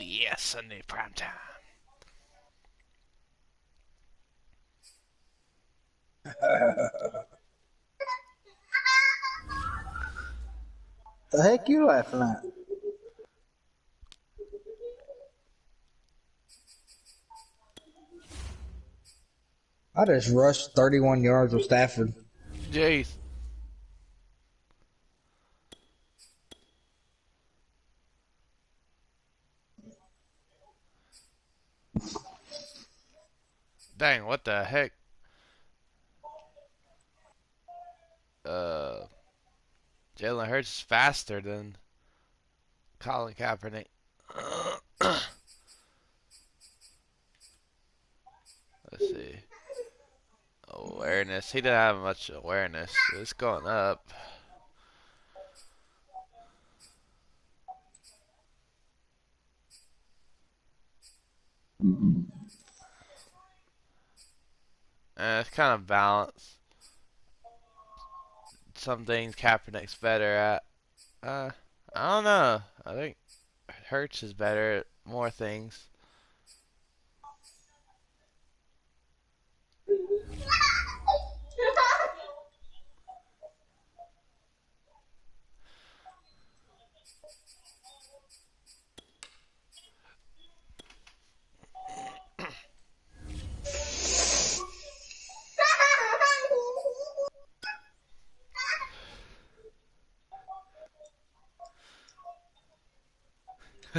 yeah, Sunday primetime. The heck you laughing at? I just rushed 31 yards with Stafford. Jeez. Dang, what the heck? Jalen Hurts is faster than Colin Kaepernick. Let's see. Awareness. He didn't have much awareness. It's going up. And it's kind of balanced. Some things Kaepernick's better at. I don't know. I think Hurts is better at more things.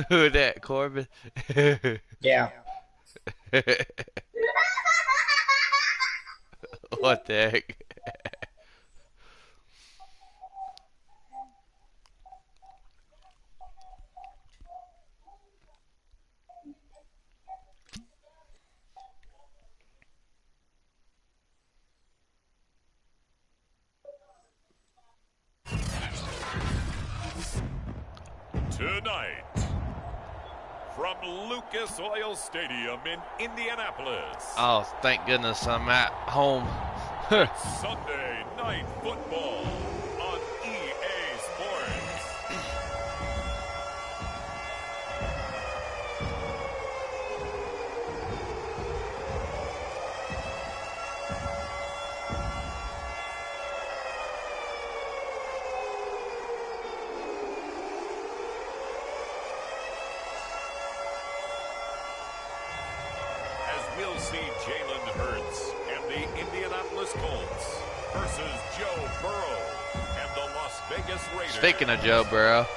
Who that, Corbin? Yeah. What the heck? Tonight, from Lucas Oil Stadium in Indianapolis. Oh, thank goodness I'm at home. Sunday Night Football on EA Sports. We'll see Jalen Hurts and the Indianapolis Colts versus Joe Burrow and the Las Vegas Raiders. Speaking of Joe Burrow.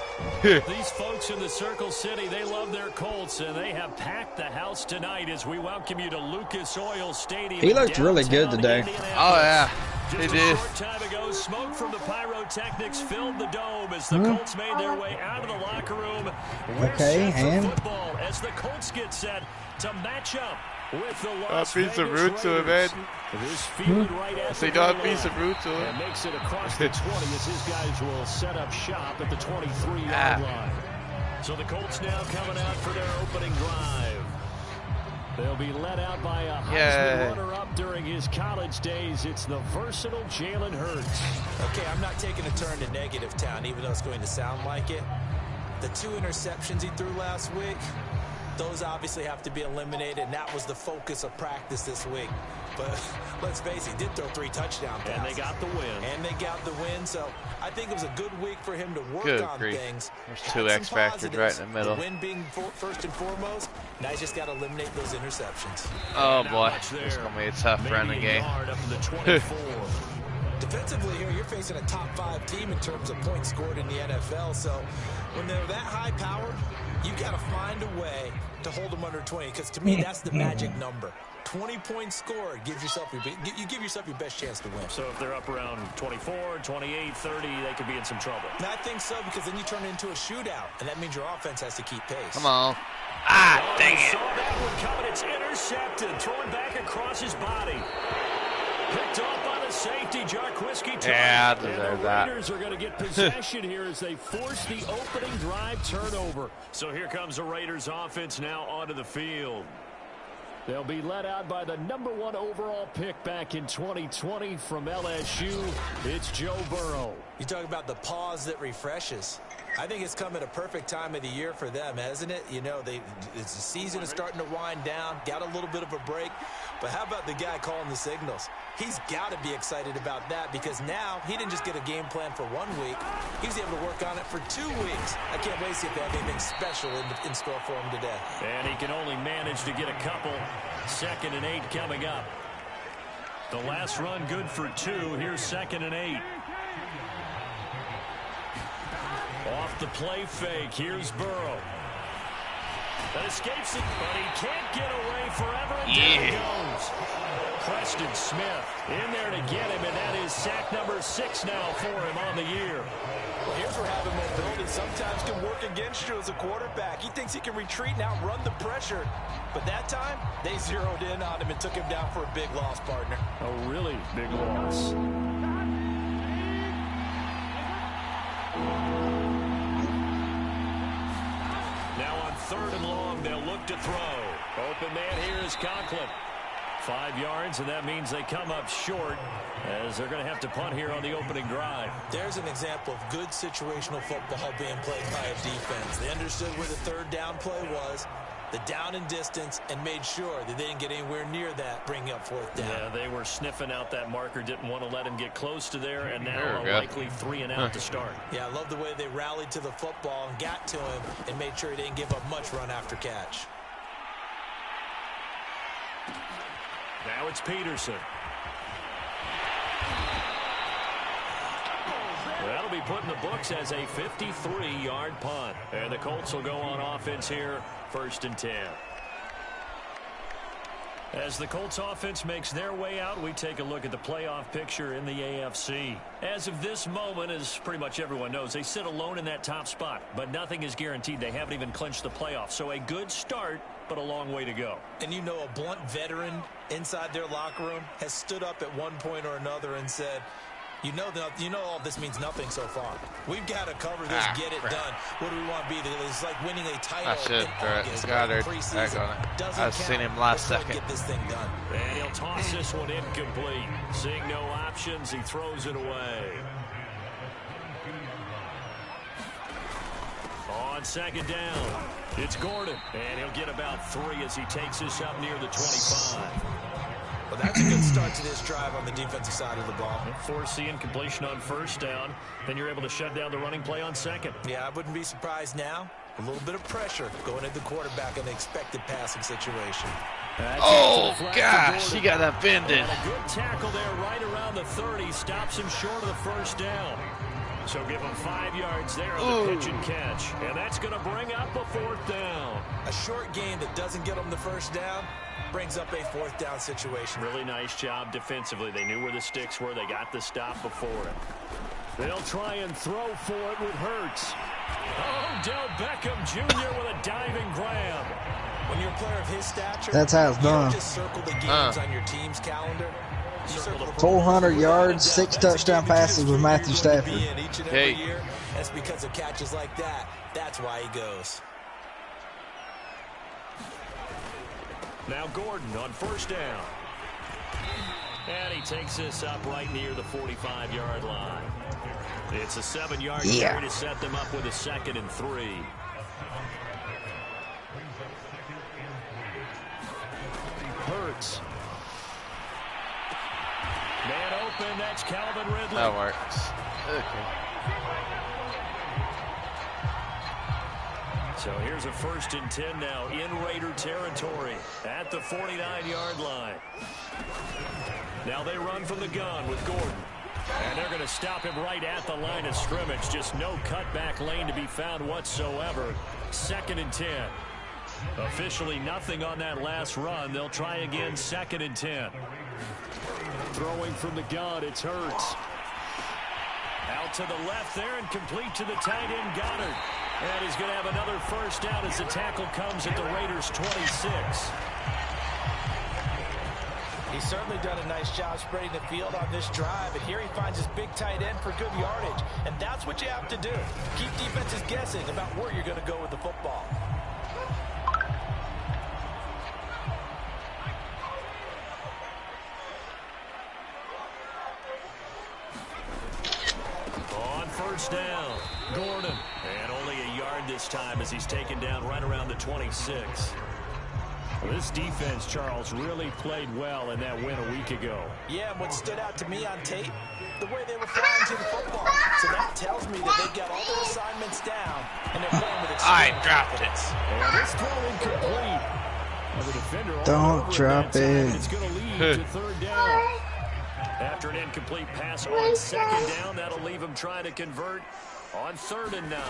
These folks in the Circle City, they love their Colts, and they have packed the house tonight as we welcome you to Lucas Oil Stadium. He looked really good today. Oh, yeah. He Just did. a short time ago, smoke from the pyrotechnics filled the dome as the Colts made their way out of the locker room. We're Okay, set for and football as the Colts get set to match up with the Las Piece of Vegas root to it, man. Raiders. This field right at So you the got a goal piece of line. root to it. And makes it across the 20 as his guys will set up shop at the 23-yard line. So the Colts now coming out for their opening drive. They'll be led out by a Heisman runner-up during his college days. It's the versatile Jalen Hurts. Okay, I'm not taking a turn to negative town, even though it's going to sound like it. The 2 interceptions he threw last week, those obviously have to be eliminated, and that was the focus of practice this week. But let's face it, he did throw 3 touchdown passes. And they got the win. So I think it was a good week for him to work on things. There's 2 X factors right in the middle. The win being first and foremost. Now he's just got to eliminate those interceptions. Oh, boy. It's going to be a tough running game. Defensively here, you're facing a top 5 team in terms of points scored in the NFL. So when they're that high powered, you got to find a way to hold them under 20. Because to me, that's the magic number. 20 points scored gives yourself you give yourself your best chance to win. So if they're up around 24, 28, 30, they could be in some trouble. And I think so, because then you turn it into a shootout, and that means your offense has to keep pace. Come on. Ah, dang it. Saw that one coming. It's intercepted. Throwing back across his body. Picked off by the safety, Jarquiski. Yeah, I deserve that. The Raiders are going to get possession here as they force the opening drive turnover. So here comes the Raiders offense now onto the field. They'll be led out by the #1 overall pick back in 2020 from LSU. It's Joe Burrow. You talk about the pause that refreshes. I think it's come at a perfect time of the year for them, hasn't it? You know, the season is starting to wind down, got a little bit of a break. But how about the guy calling the signals? He's got to be excited about that because now he didn't just get a game plan for 1 week. He was able to work on it for 2 weeks. I can't wait to see if they have anything special in store for him today. And he can only manage to get a couple. 2nd and 8 coming up. The last run good for 2. Here's 2nd and 8. Off the play fake. Here's Burrow. That escapes it, but he can't get away forever, and down he goes. Preston Smith in there to get him, and that is sack number 6 now for him on the year. Well, here's where having mobility sometimes can work against you as a quarterback. He thinks he can retreat and outrun the pressure. But that time, they zeroed in on him and took him down for a big loss, partner. A really big loss. Now on 3rd and long, they'll look to throw. Open man here is Conklin. 5 yards, and that means they come up short as they're going to have to punt here on the opening drive. There's an example of good situational football being played by a defense. They understood where the 3rd down play was, the down and distance, and made sure that they didn't get anywhere near that, bringing up 4th down. Yeah, they were sniffing out that marker, didn't want to let him get close to there, and now a likely 3 and out to start. Yeah, I love the way they rallied to the football and got to him and made sure he didn't give up much run after catch. Now it's Peterson. That'll be put in the books as a 53-yard punt. And the Colts will go on offense here, 1st and 10. As the Colts offense makes their way out, we take a look at the playoff picture in the AFC. As of this moment, as pretty much everyone knows, they sit alone in that top spot. But nothing is guaranteed. They haven't even clinched the playoffs. So a good start, but a long way to go. And you know, a blunt veteran inside their locker room has stood up at one point or another and said, you know all this means nothing so far. We've got to cover this, get it done. What do we want to be? It's like winning a title in August. Goddard back on it. I've seen him last second. Get this thing done. And he'll toss this one incomplete. Seeing no options, he throws it away. On 2nd down, it's Gordon. And he'll get about 3 as he takes this up near the 25. Well, that's a good start to this drive on the defensive side of the ball. Force the incompletion on 1st down. Then you're able to shut down the running play on 2nd. Yeah, I wouldn't be surprised now. A little bit of pressure going at the quarterback in an expected passing situation. Oh, gosh, he got offended. And a good tackle there right around the 30. Stops him short of the 1st down. So give him 5 yards there on the pitch and catch. And that's going to bring up a 4th down. A short game that doesn't get them the 1st down brings up a 4th down situation. Really nice job defensively. They knew where the sticks were. They got the stop before it. They'll try and throw for it with Hurts. Oh, Del Beckham Jr. with a diving grab. When you're a player of his stature, that's how it's done. You don't just circle the games on your team's calendar. 400 yards, 6 touchdown passes with Matthew Stafford. Each and every year. That's because of catches like that. That's why he goes. Now Gordon on 1st down. And he takes this up right near the 45-yard line. It's a 7-yard carry to set them up with a 2nd and 3. Hurts. Man open, that's Calvin Ridley. That works. Okay. So here's a 1st and 10 now in Raider territory at the 49-yard line. Now they run from the gun with Gordon. And they're going to stop him right at the line of scrimmage. Just no cutback lane to be found whatsoever. 2nd and 10. Officially nothing on that last run. They'll try again 2nd and 10. Throwing from the gun, it's Hurts. Out to the left there and complete to the tight end Goddard. And he's going to have another 1st down as the tackle comes at the Raiders' 26. He's certainly done a nice job spreading the field on this drive, and here he finds his big tight end for good yardage. And that's what you have to do. Keep defenses guessing about where you're going to go with the football. On 1st down, Gordon. And this time as he's taken down right around the 26. Well, this defense, Charles, really played well in that win a week ago. Yeah, and what stood out to me on tape, the way they were flying to the football. So that tells me that they've got all their assignments down, and they're playing with I extreme dropped it. And this throw incomplete. Well, the defender Don't drop it. It's going to lead to third down. After an incomplete pass on second down, that'll leave him trying to convert on 3rd and 9.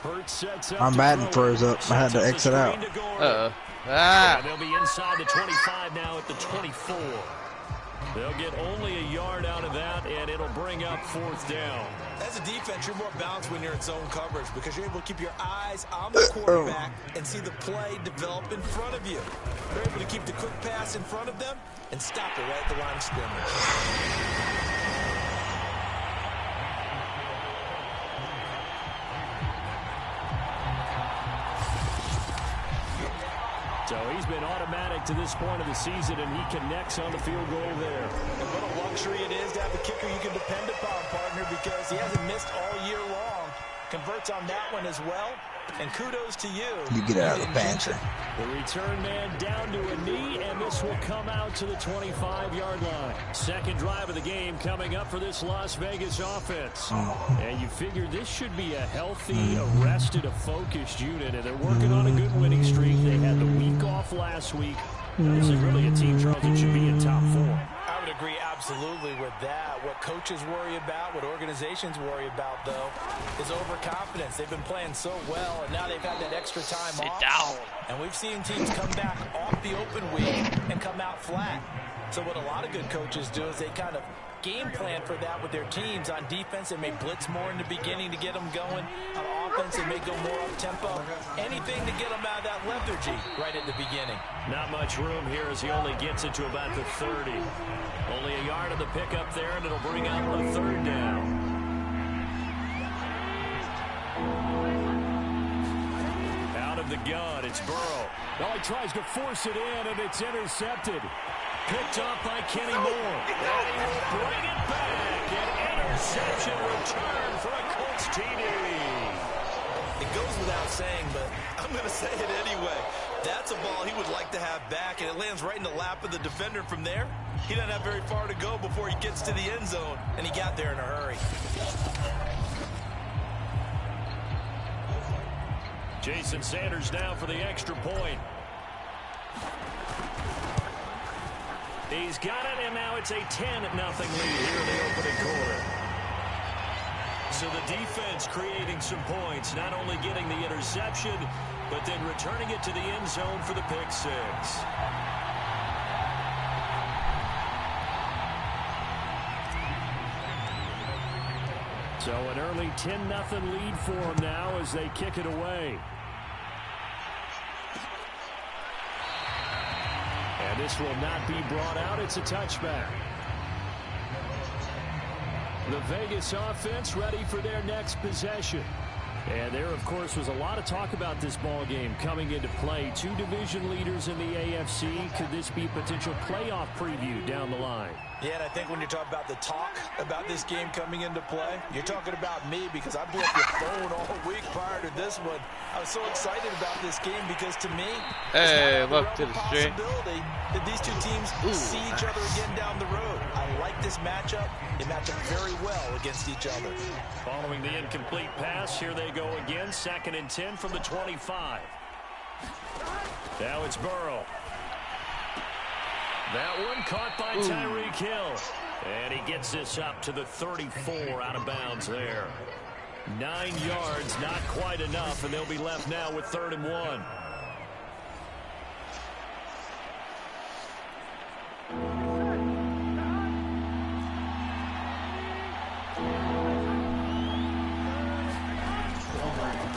Hurts sets up. My madden froze up. I had to exit out. Uh-oh. And they'll be inside the 25 now at the 24. They'll get only a yard out of that, and it'll bring up 4th down. As a defense, you're more balanced when you're in zone coverage because you're able to keep your eyes on the quarterback and see the play develop in front of you. You're able to keep the quick pass in front of them and stop it right at the line of scrimmage. So he's been automatic to this point of the season, and he connects on the field goal there. And what a luxury it is to have a kicker you can depend upon, partner, because he hasn't missed all year long. Converts on that one as well, and kudos to you. You get out of the pantry. The return man down to a knee, and this will come out to the 25-yard line. Second drive of the game coming up for this Las Vegas offense. And you figure this should be a healthy, arrested, a focused unit, and they're working on a good winning streak. They had the week off last week. This is really a team, Charles, that should be in top 4. I would agree absolutely with that. What coaches worry about, what organizations worry about, though, is overconfidence. They've been playing so well, and now they've had that extra time off. Sit down. And we've seen teams come back off the open week and come out flat. So what a lot of good coaches do is they kind of game plan for that with their teams. On defense, they may blitz more in the beginning to get them going. On offense, they may go more up-tempo. Anything to get them out of that lethargy right at the beginning. Not much room here as he only gets it to about the 30. Only a yard of the pickup there, and it'll bring up a 3rd down. Out of the gun, it's Burrow. Well, he tries to force it in, and it's intercepted. Picked up by Kenny Moore. And he will bring it back. An interception return for a Colts TD. It goes without saying, but I'm going to say it anyway. That's a ball he would like to have back, and it lands right in the lap of the defender from there. He doesn't have very far to go before he gets to the end zone, and he got there in a hurry. Jason Sanders now for the extra point. He's got it, and now it's a 10-0 lead here in the opening quarter. So the defense creating some points, not only getting the interception, but then returning it to the end zone for the pick 6. So an early 10-0 lead for them now as they kick it away. And this will not be brought out. It's a touchback. The Vegas offense ready for their next possession. And there, of course, was a lot of talk about this ball game coming into play. 2 division leaders in the AFC. Could this be a potential playoff preview down the line? Yeah, and I think when you're talking about the talk about this game coming into play, you're talking about me because I blew up your phone all week prior to this one. I was so excited about this game because to me, Hey, it's look not to the stream. possibility that these two teams see each other again down the road. I like this matchup. They match up very well against each other. Following the incomplete pass, here they go again. 2nd and 10 from the 25. Now it's Burrow. That one caught by Tyreek Hill. And he gets this up to the 34 out of bounds there. 9 yards, not quite enough, and they'll be left now with 3rd and 1.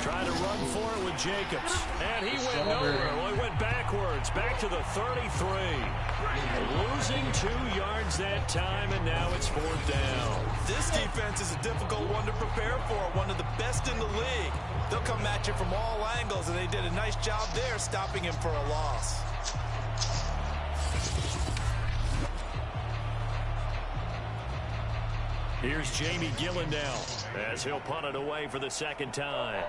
Trying to run for it with Jacobs. And he went nowhere. Well, he went backwards. Back to the 33. Losing 2 yards that time, and now it's 4th down. This defense is a difficult one to prepare for. One of the best in the league. They'll come at you from all angles, and they did a nice job there stopping him for a loss. Here's Jamie Gillen now as he'll punt it away for the 2nd time.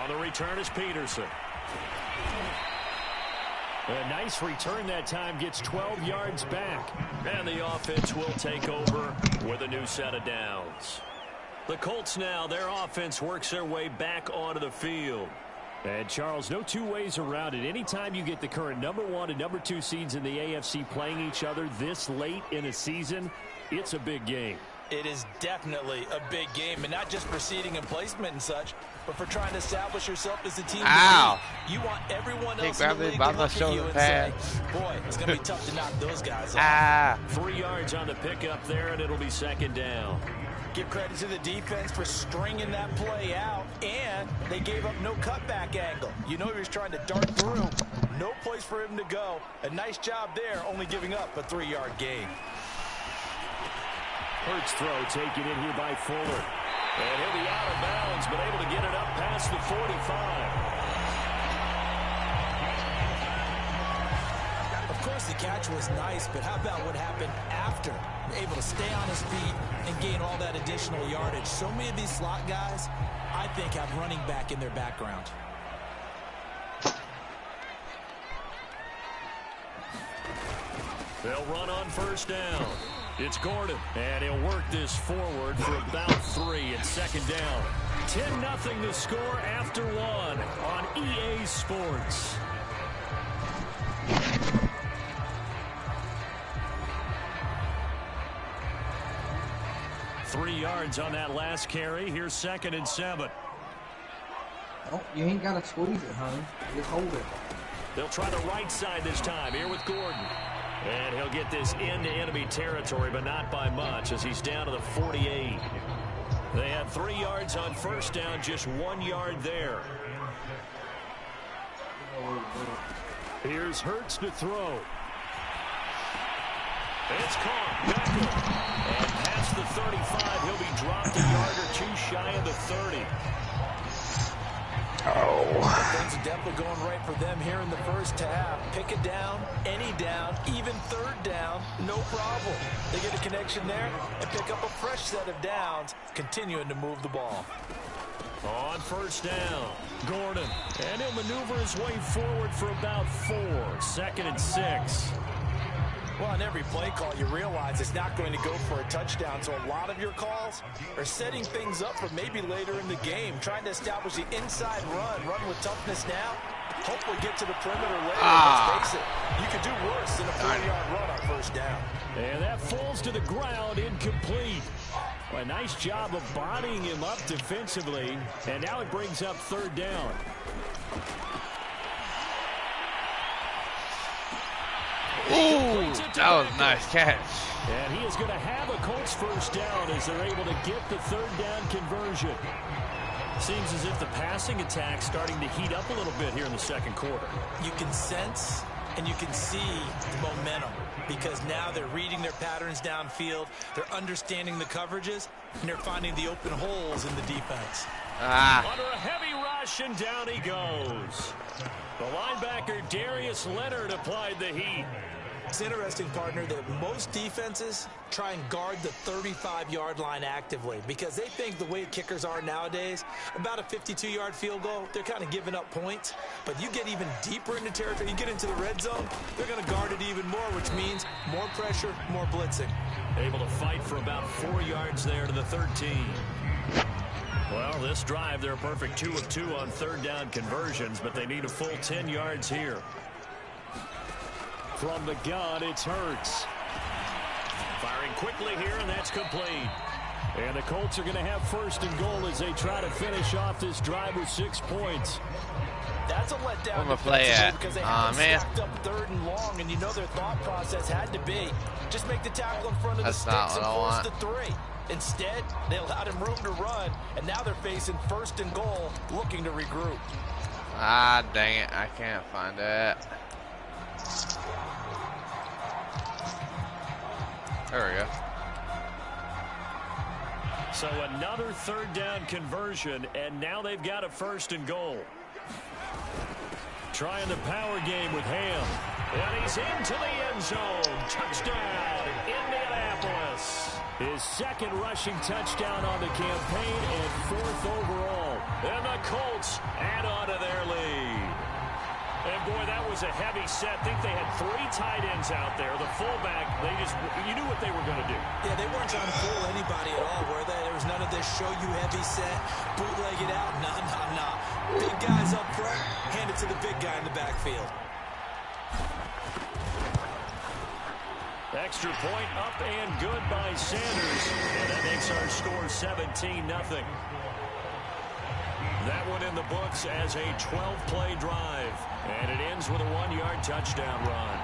the return is Peterson. A nice return that time, gets 12 yards back. And the offense will take over with a new set of downs. The Colts now, their offense works their way back onto the field. And, Charles, no two ways around it. Anytime you get the current #1 and #2 seeds in the AFC playing each other this late in a season, it's a big game. It is definitely a big game, and not just for seeding and placement and such, but for trying to establish yourself as a team. Ow. You want everyone He else in the grabbed me league by to my look at shoulder you and pad. say, boy, it's going to be tough to knock those guys off. Ah. 3 yards on the pickup there, and it'll be second down. Give credit to the defense for stringing that play out, and they gave up no cutback angle. You know he was trying to dart through. No place for him to go. A nice job there, only giving up a 3-yard gain. Hurts throw taken in here by Fuller. And he'll be out of bounds, but able to get it up past the 45. Of course, the catch was nice, but how about what happened after? Able to stay on his feet and gain all that additional yardage. So many of these slot guys, I think, have running back in their background. They'll run on first down. It's Gordon, and he'll work this forward for about 3. It's second down. 10-0 to score after 1 on EA Sports. Three yards on that last carry. Here's 2nd and 7. Oh, you ain't got to squeeze it, honey. Just hold it. They'll try the right side this time here with Gordon. And he'll get this into enemy territory, but not by much as he's down to the 48. They had 3 yards on first down, just 1 yard there. Here's Hurts to throw. It's caught. Beckham. And past the 35, he'll be dropped a yard or 2 shy of the 30. Things are definitely going right for them here in the first half. Pick a down, any down, even third down, no problem. They get a connection there and pick up a fresh set of downs, continuing to move the ball. On first down, Gordon. And he'll maneuver his way forward for about 4. 2nd and 6. Well, on every play call, you realize it's not going to go for a touchdown. So a lot of your calls are setting things up for maybe later in the game, trying to establish the inside run with toughness now. Hopefully get to the perimeter later. Let's face it, you could do worse than a 4-yard run on first down. And that falls to the ground, incomplete. A nice job of bodying him up defensively. And now it brings up third down. Ooh, that was a nice catch. And he is going to have a Colts first down as they're able to get the third down conversion. Seems as if the passing attack's starting to heat up a little bit here in the second quarter. You can sense and you can see the momentum because now they're reading their patterns downfield, they're understanding the coverages, and they're finding the open holes in the defense. Under a heavy rush, and down he goes. The linebacker, Darius Leonard, applied the heat. It's interesting, partner, that most defenses try and guard the 35-yard line actively because they think the way kickers are nowadays, about a 52-yard field goal, they're kind of giving up points. But you get even deeper into territory, you get into the red zone, they're going to guard it even more, which means more pressure, more blitzing. Able to fight for about 4 yards there to the 13. Well, this drive, they're a perfect 2 of 2 on third down conversions, but they need a full 10 yards here. From the gun, it's Hurts. Firing quickly here, and that's complete. And the Colts are going to have first and goal as they try to finish off this drive with 6 points. That's a letdown. Where my play at? Because they Aw, man. stacked up third and long, and you know their thought process had to be just make the tackle in front of That's the not sticks and what I force want. the 3. Instead, they allowed him room to run, and now they're facing first and goal, looking to regroup. Ah, dang it. I can't find it. There we go. So another third down conversion, and now they've got a first and goal. Trying the power game with Ham. And he's into the end zone. Touchdown, Indianapolis. His His second rushing touchdown on the campaign and 4th overall. And the Colts add on to their lead. And boy, that was a heavy set. I think they had 3 tight ends out there. The fullback, you knew what they were going to do. Yeah, they weren't trying to fool anybody at all, were they? There was none of this show you heavy set, bootleg it out. Nah. Big guys up front, hand it to the big guy in the backfield. Extra point up and good by Sanders. And that makes our score 17-0. That one in the books as a 12-play drive. And it ends with a 1-yard touchdown run.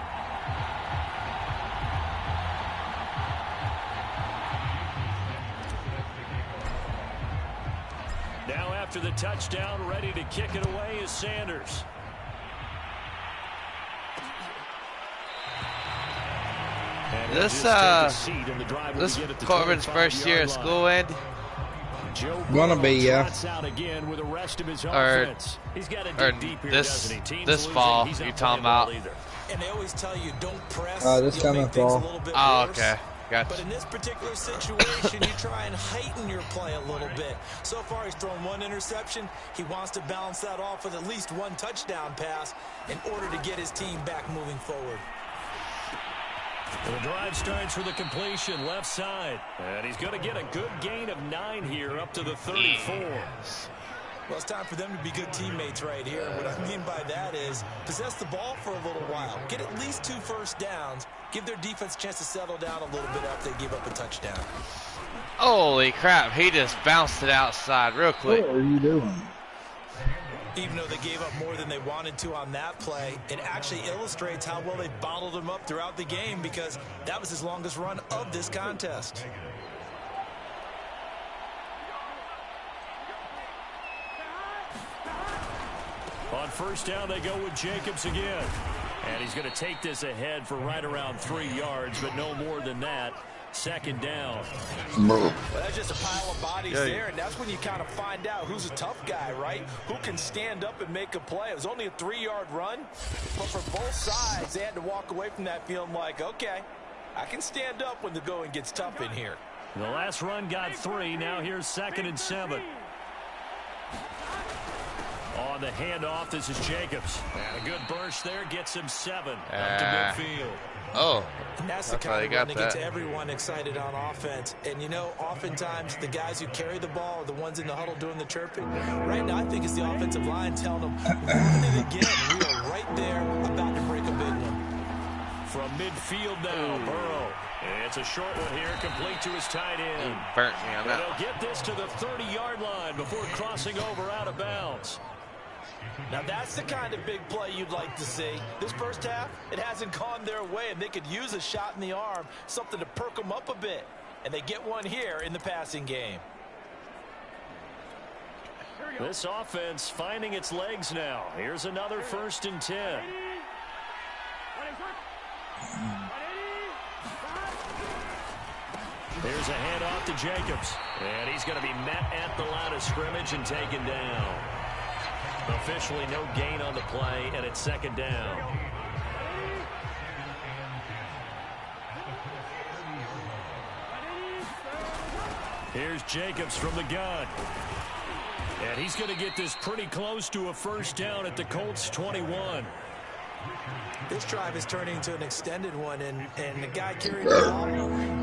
Now after the touchdown, ready to kick it away is Sanders. This Corbin's first year at school, Andy. Gonna be, yeah. This fall, you're talking about. And they always tell you don't press. This coming fall. Oh, okay. Gotcha. But in this particular situation, you try and heighten your play a little bit. So far, he's thrown 1 interception. He wants to balance that off with at least 1 touchdown pass in order to get his team back moving forward. The drive starts with a completion left side. And he's going to get a good gain of 9 here up to the 34. Yes. Well, it's time for them to be good teammates right here. What I mean by that is possess the ball for a little while. Get at least 2 first downs. Give their defense a chance to settle down a little bit after they give up a touchdown. Holy crap, he just bounced it outside real quick. What are you doing? Even though they gave up more than they wanted to on that play, it actually illustrates how well they bottled him up throughout the game because that was his longest run of this contest. On first down, they go with Jacobs again. And he's going to take this ahead for right around 3 yards, but no more than that. Second down. Well, that's just a pile of bodies there, and that's when you kind of find out who's a tough guy, right? Who can stand up and make a play. It was only a 3-yard run, but for both sides, they had to walk away from that feeling like, okay, I can stand up when the going gets tough in here. The last run got 3. Now here's 2nd and 7. On the handoff, this is Jacobs. And a good burst there gets him 7 up to midfield. Oh, and that's the kind of run that gets everyone excited on offense. And, you know, oftentimes the guys who carry the ball are the ones in the huddle doing the chirping. Right now, I think it's the offensive line telling them, run it again. We are right there about to break a big one. From midfield now, Burrow. It's a short one here, complete to his tight end. He burnt me on that. They'll get this to the 30-yard line before crossing over out of bounds. Now that's the kind of big play you'd like to see. This first half, it hasn't gone their way, and they could use a shot in the arm, something to perk them up a bit. And they get one here in the passing game. This offense finding its legs now. Here's another 1st and 10. Here's a handoff to Jacobs. And he's going to be met at the line of scrimmage and taken down. Officially no gain on the play, and it's 2nd down. Here's Jacobs from the gun. And he's going to get this pretty close to a first down at the Colts 21. This drive is turning into an extended one, and the guy carrying the ball,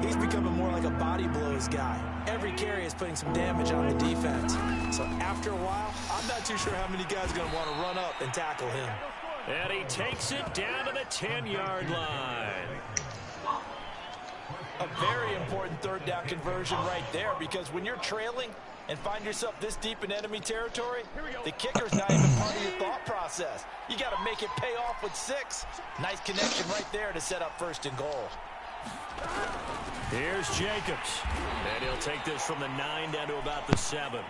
he's becoming more like a body blows guy. Every carry is putting some damage on the defense. So after a while, I'm not too sure how many guys are going to want to run up and tackle him. And he takes it down to the 10-yard line. A very important 3rd down conversion right there, because when you're trailing and find yourself this deep in enemy territory, the kicker's not even part of your thought process. You got to make it pay off with 6. Nice connection right there to set up 1st and goal. Here's Jacobs. And he'll take this from the 9 down to about the 7.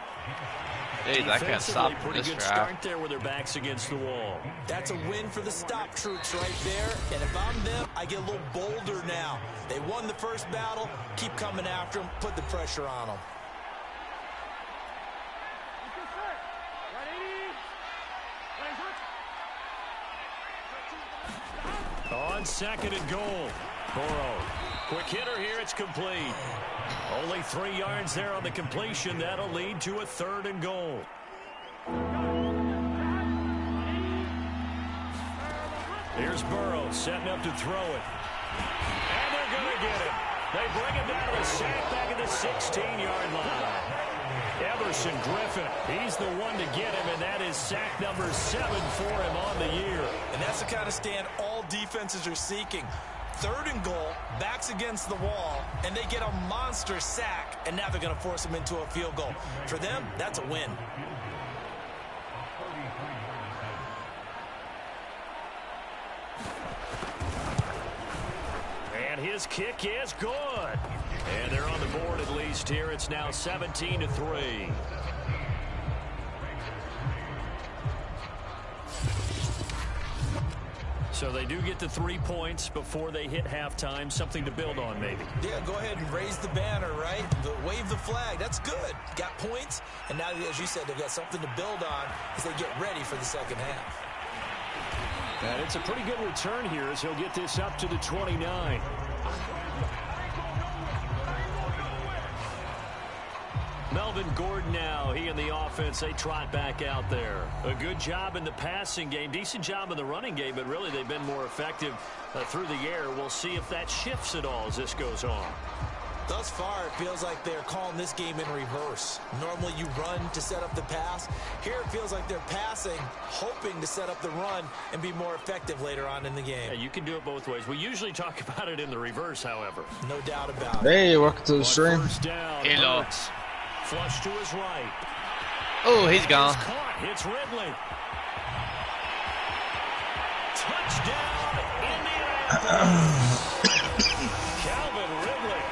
Hey, I can't stop pretty this good drive. start there with their backs against the wall. That's a win for the stop troops right there. And if I'm them, I get a little bolder now. They won the first battle. Keep coming after them. Put the pressure on them. On 2nd and goal. Burrow Quick hitter here. It's complete. Only 3 yards there on the completion. That'll lead to a 3rd and goal. Here's Burrow setting up to throw it. And they're going to get him. They bring him down to the sack back at the 16-yard line. Everson Griffin, he's the one to get him, and that is sack number 7 for him on the year. And that's the kind of stand all defenses are seeking. 3rd and goal, backs against the wall, and they get a monster sack, and now they're going to force him into a field goal. For them, that's a win. And his kick is good. And they're on the board at least here. It's now 17-3. So they do get the 3 points before they hit halftime. Something to build on, maybe. Yeah, go ahead and raise the banner, right? Wave the flag. That's good. Got points. And now, as you said, they've got something to build on as they get ready for the second half. And it's a pretty good return here as he'll get this up to the 29. Melvin Gordon now, he and the offense, they trot back out there. A good job in the passing game, decent job in the running game, but really they've been more effective through the air. We'll see if that shifts at all as this goes on. Thus far, it feels like they're calling this game in reverse. Normally you run to set up the pass. Here it feels like they're passing, hoping to set up the run and be more effective later on in the game. Yeah, you can do it both ways. We usually talk about it in the reverse, however. No doubt about it. Hey, welcome to the stream. First down, Hello. Hurts. Flush to his right. Oh, he's gone. It's caught. It's Ridley. Touchdown, Indianapolis. Calvin Ridley.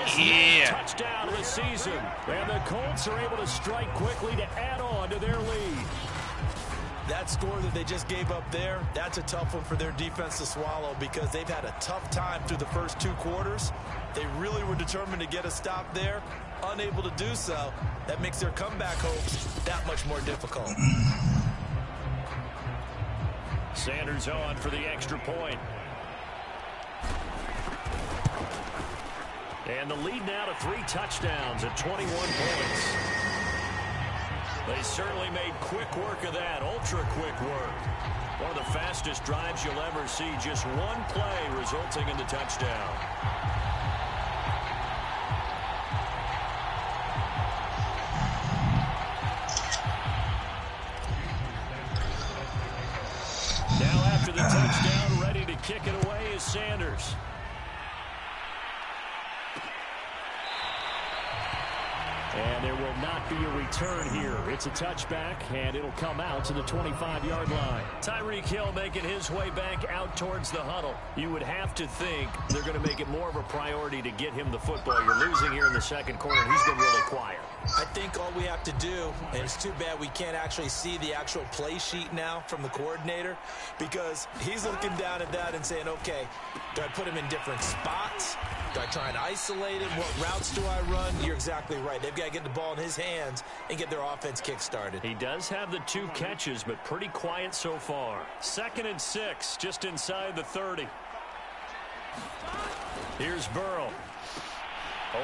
His ninth touchdown of the season. And the Colts are able to strike quickly to add on to their lead. That score that they just gave up there, that's a tough one for their defense to swallow because they've had a tough time through the first 2 quarters. They really were determined to get a stop there. Unable to do so. That makes their comeback hopes that much more difficult. Sanders on for the extra point. And the lead now to 3 touchdowns at 21 points. They certainly made quick work of that, ultra-quick work. One of the fastest drives you'll ever see, just one play resulting in the touchdown. Now after the touchdown, ready to kick it away is Sanders. And there will not be a return here. It's a touchback, and it'll come out to the 25-yard line. Tyreek Hill making his way back out towards the huddle. You would have to think they're going to make it more of a priority to get him the football. You're losing here in the second quarter, and he's been really quiet. I think all we have to do, and it's too bad we can't actually see the actual play sheet now from the coordinator, because he's looking down at that and saying, okay, do I put him in different spots? Do I try and isolate him? What routes do I run? You're exactly right. They've got to get the ball in his hands and get their offense kick-started. He does have the 2 catches, but pretty quiet so far. 2nd and 6, just inside the 30. Here's Burrow.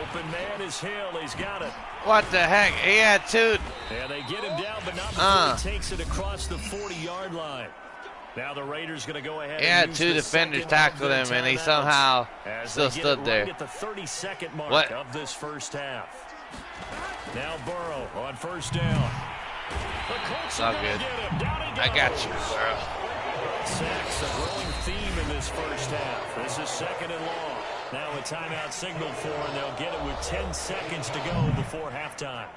Open man is Hill. He's got it. What the heck? He had 2. And they get him down, but not before he takes it across the 40-yard line. Now the Raiders going to go ahead. He had 2 defenders tackle him, and he somehow still stood there. Right at the 32nd mark of this first half. Now Burrow on first down. The Colts Not good. I got you, Burrow. Sacks a growing theme in this first half. This is 2nd and long. Now a timeout signal for, and they'll get it with 10 seconds to go before halftime.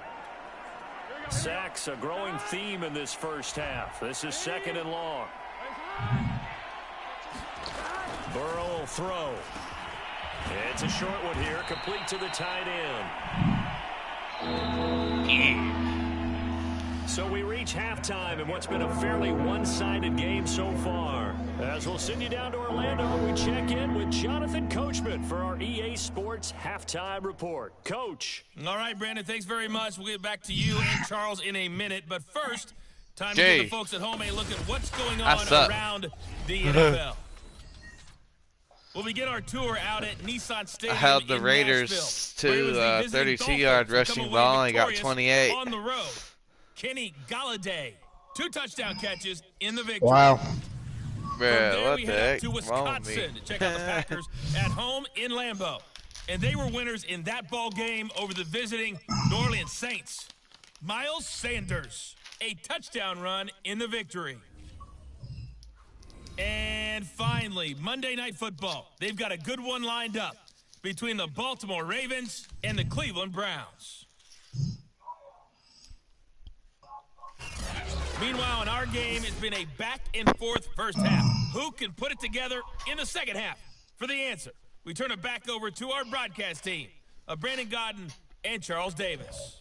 Sacks a growing theme in this first half. This is 2nd and long. Burrow will throw. It's a short one here, complete to the tight end. So we reach halftime in what's been a fairly one-sided game so far. As we'll send you down to Orlando, we check in with Jonathan Coachman for our EA Sports Halftime Report. Coach. All right, Brandon, thanks very much. We'll get back to you and Charles in a minute. But first, time to give the folks at home a look at what's going on around the NFL. We'll begin our tour out at Nissan I Stadium held the in Raiders Nashville, where it was to the visiting 32-yard Dolphins who come rushing away ball, and he got victorious 28. on the road. Kenny Galladay, 2 touchdown catches in the victory. Wow. From Bruh, there, what we the head heck up to wrong with me? Wisconsin to check out the Packers at home in Lambeau. And they were winners in that ball game over the visiting New Orleans Saints. Miles Sanders, a touchdown run in the victory. And finally, Monday Night Football. They've got a good one lined up between the Baltimore Ravens and the Cleveland Browns. Meanwhile, in our game, it's been a back-and-forth first half. Who can put it together in the second half? For the answer, we turn it back over to our broadcast team of Brandon Godden and Charles Davis.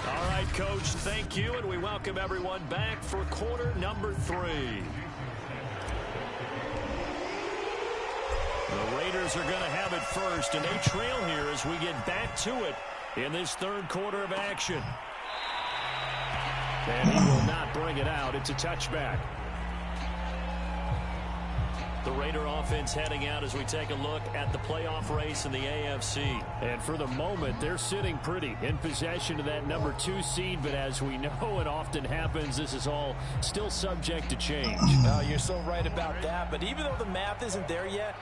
All right, Coach, thank you, and we welcome everyone back for quarter number 3. The Raiders are going to have it first, and they trail here as we get back to it in this third quarter of action. And he will not bring it out. It's a touchback. The Raider offense heading out as we take a look at the playoff race in the AFC. And for the moment, they're sitting pretty in possession of that number 2 seed. But as we know, it often happens, this is all still subject to change. You're so right about that. But even though the math isn't there yet,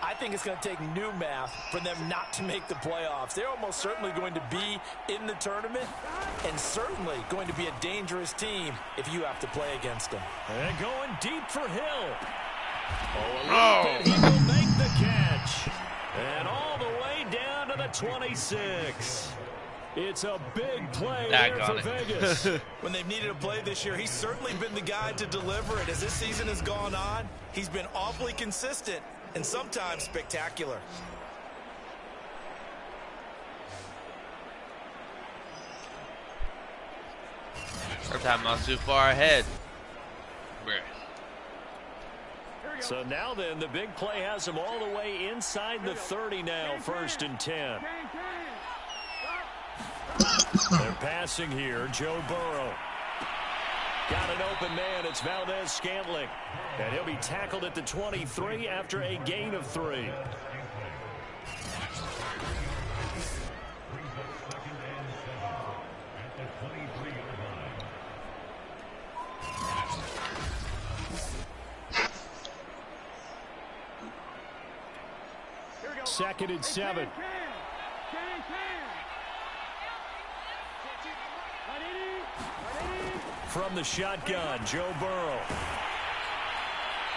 I think it's going to take new math for them not to make the playoffs. They're almost certainly going to be in the tournament and certainly going to be a dangerous team if you have to play against them. And going deep for Hill. And he will make the catch. And all the way down to the 26. It's a big play That there for Vegas. When they've needed a play this year, he's certainly been the guy to deliver it. As this season has gone on, he's been awfully consistent and sometimes spectacular. Sometimes I'm too far ahead. So now then, the big play has him all the way inside the 30 now, 1st and 10. They're passing here. Joe Burrow. Got an open man. It's Valdez-Scantling. And he'll be tackled at the 23 after a gain of 3. Second and 7. From the shotgun, Joe Burrow.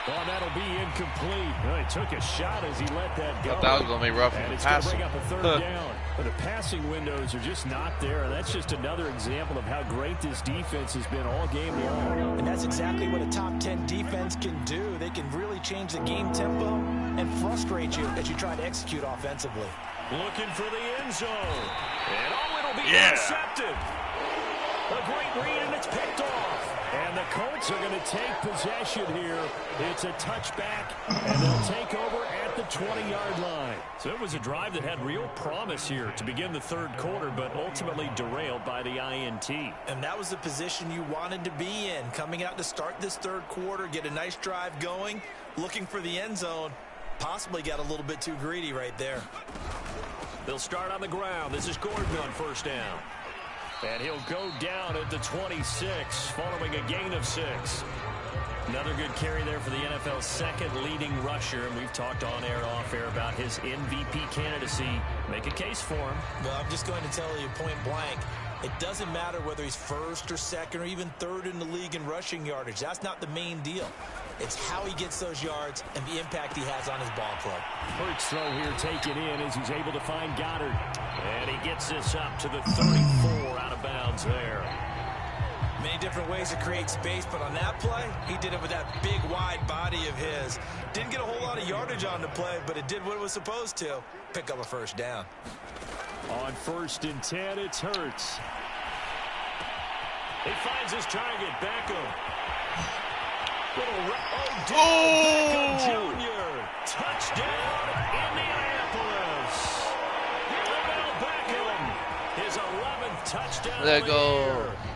Oh, that'll be incomplete. Well, he took a shot as he let that go. Thought that was going to be rough And in it's going to passing. bring up a 3rd down. But the passing windows are just not there. And that's just another example of how great this defense has been all game long. And that's exactly what a top 10 defense can do. They can really change the game tempo and frustrate you as you try to execute offensively. Looking for the end zone. And it'll be intercepted. A great read, and it's picked off. And the Colts are going to take possession here. It's a touchback, and they'll take over at the 20-yard line. So it was a drive that had real promise here to begin the third quarter, but ultimately derailed by the INT. And that was the position you wanted to be in, coming out to start this third quarter, get a nice drive going, looking for the end zone. Possibly got a little bit too greedy right there. They'll start on the ground. This is Gordon on 1st down. And he'll go down at the 26, following a gain of 6. Another good carry there for the NFL's 2nd leading rusher. And we've talked on air, off air about his MVP candidacy. Make a case for him. Well, I'm just going to tell you point blank, it doesn't matter whether he's 1st or 2nd or even 3rd in the league in rushing yardage. That's not the main deal. It's how he gets those yards and the impact he has on his ball club. Hurts throw here taken in as he's able to find Goddard. And he gets this up to the 34, out of bounds there. Many different ways to create space, but on that play, he did it with that big, wide body of his. Didn't get a whole lot of yardage on the play, but it did what it was supposed to, pick up a 1st down. On 1st and 10, it's Hurts. He finds his target, Beckham. Beckham Jr. Touchdown, Indianapolis. Odell Beckham, his 11th touchdown Let of go.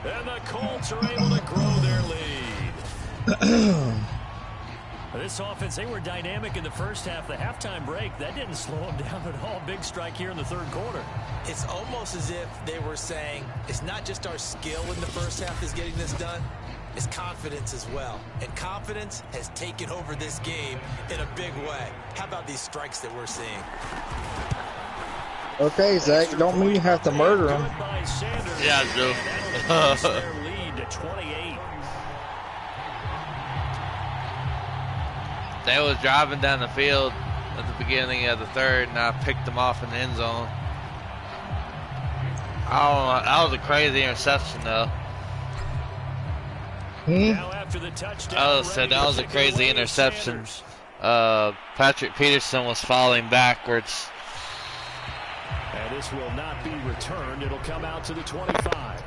the year. And the Colts are able to grow their lead. This offense, they were dynamic in the first half. The halftime break, that didn't slow them down at all. Big strike here in the third quarter. It's almost as if they were saying, it's not just our skill in the first half that's getting this done, it's confidence as well. And confidence has taken over this game in a big way. How about these strikes that we're seeing? Okay, Zach, don't mean you have to murder him. Yeah, Joe. Their lead to 28. They was driving down the field at the beginning of the third, and I picked them off in the end zone. Oh, that was a crazy interception, though. Now after the touchdown, Said that was a crazy interception. Patrick Peterson was falling backwards. And this will not be returned. It'll come out to the 25.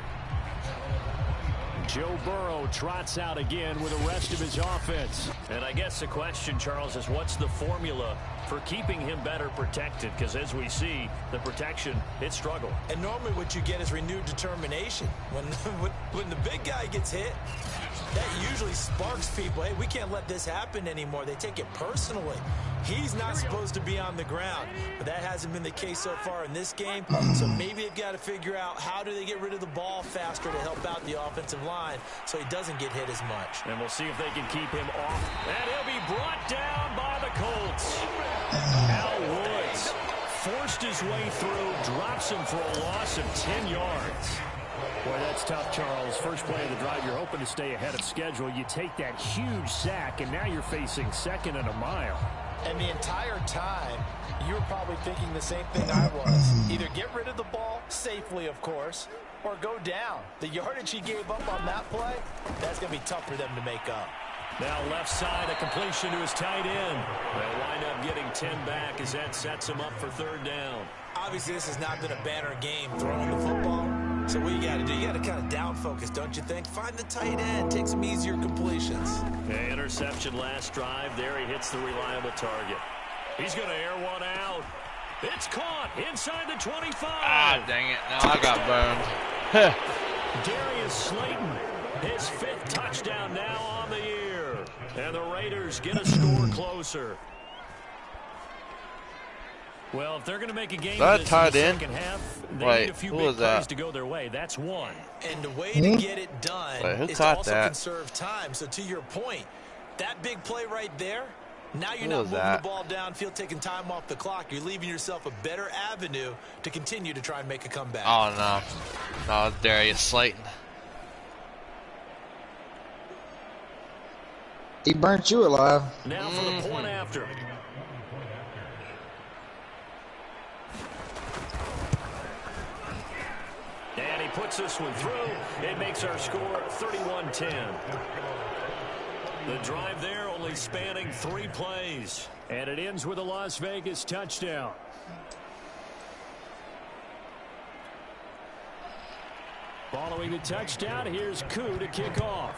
Joe Burrow trots out again with the rest of his offense. And I guess the question, Charles, is what's the formula for keeping him better protected? Because as we see, the protection, it struggled. And normally what you get is renewed determination. When the big guy gets hit, that usually sparks people. Hey, we can't let this happen anymore. They take it personally. He's not supposed to be on the ground, but that hasn't been the case so far in this game. So maybe they've got to figure out how do they get rid of the ball faster to help out the offensive line so he doesn't get hit as much. And we'll see if they can keep him off. And he'll be brought down by the Colts. Al Woods forced his way through, drops him for a loss of 10 yards. Boy, that's tough, Charles. First play of the drive, you're hoping to stay ahead of schedule. You take that huge sack, and now you're facing second and a mile. And the entire time, you were probably thinking the same thing I was. Either get rid of the ball, safely, of course, or go down. The yardage he gave up on that play, that's going to be tough for them to make up. Now left side, a completion to his tight end. They'll wind up getting 10 back as that sets him up for third down. Obviously, this has not been a banner game throwing the football. So what you got to do, you got to kind of down focus, don't you think? Find the tight end, take some easier completions. The interception last drive. There he hits the reliable target. He's going to air one out. It's caught inside the 25. Ah, dang it. Now I got burned. Darius Slayton, his 5th touchdown now on the year. And the Raiders get a score closer. Well, if they're going to make a game in the second half, they need a few big plays to go their way. That's one. And the way to get it done is to also conserve time. So to your point, that big play right there, now you're not moving the ball downfield, taking time off the clock. You're leaving yourself a better avenue to continue to try and make a comeback. Oh, no. No, it's Darius Slayton. He burnt you alive. Now for the point after. And he puts this one through. It makes our score 31-10. The drive there only spanning 3 plays. And it ends with a Las Vegas touchdown. Following the touchdown, here's Koo to kick off.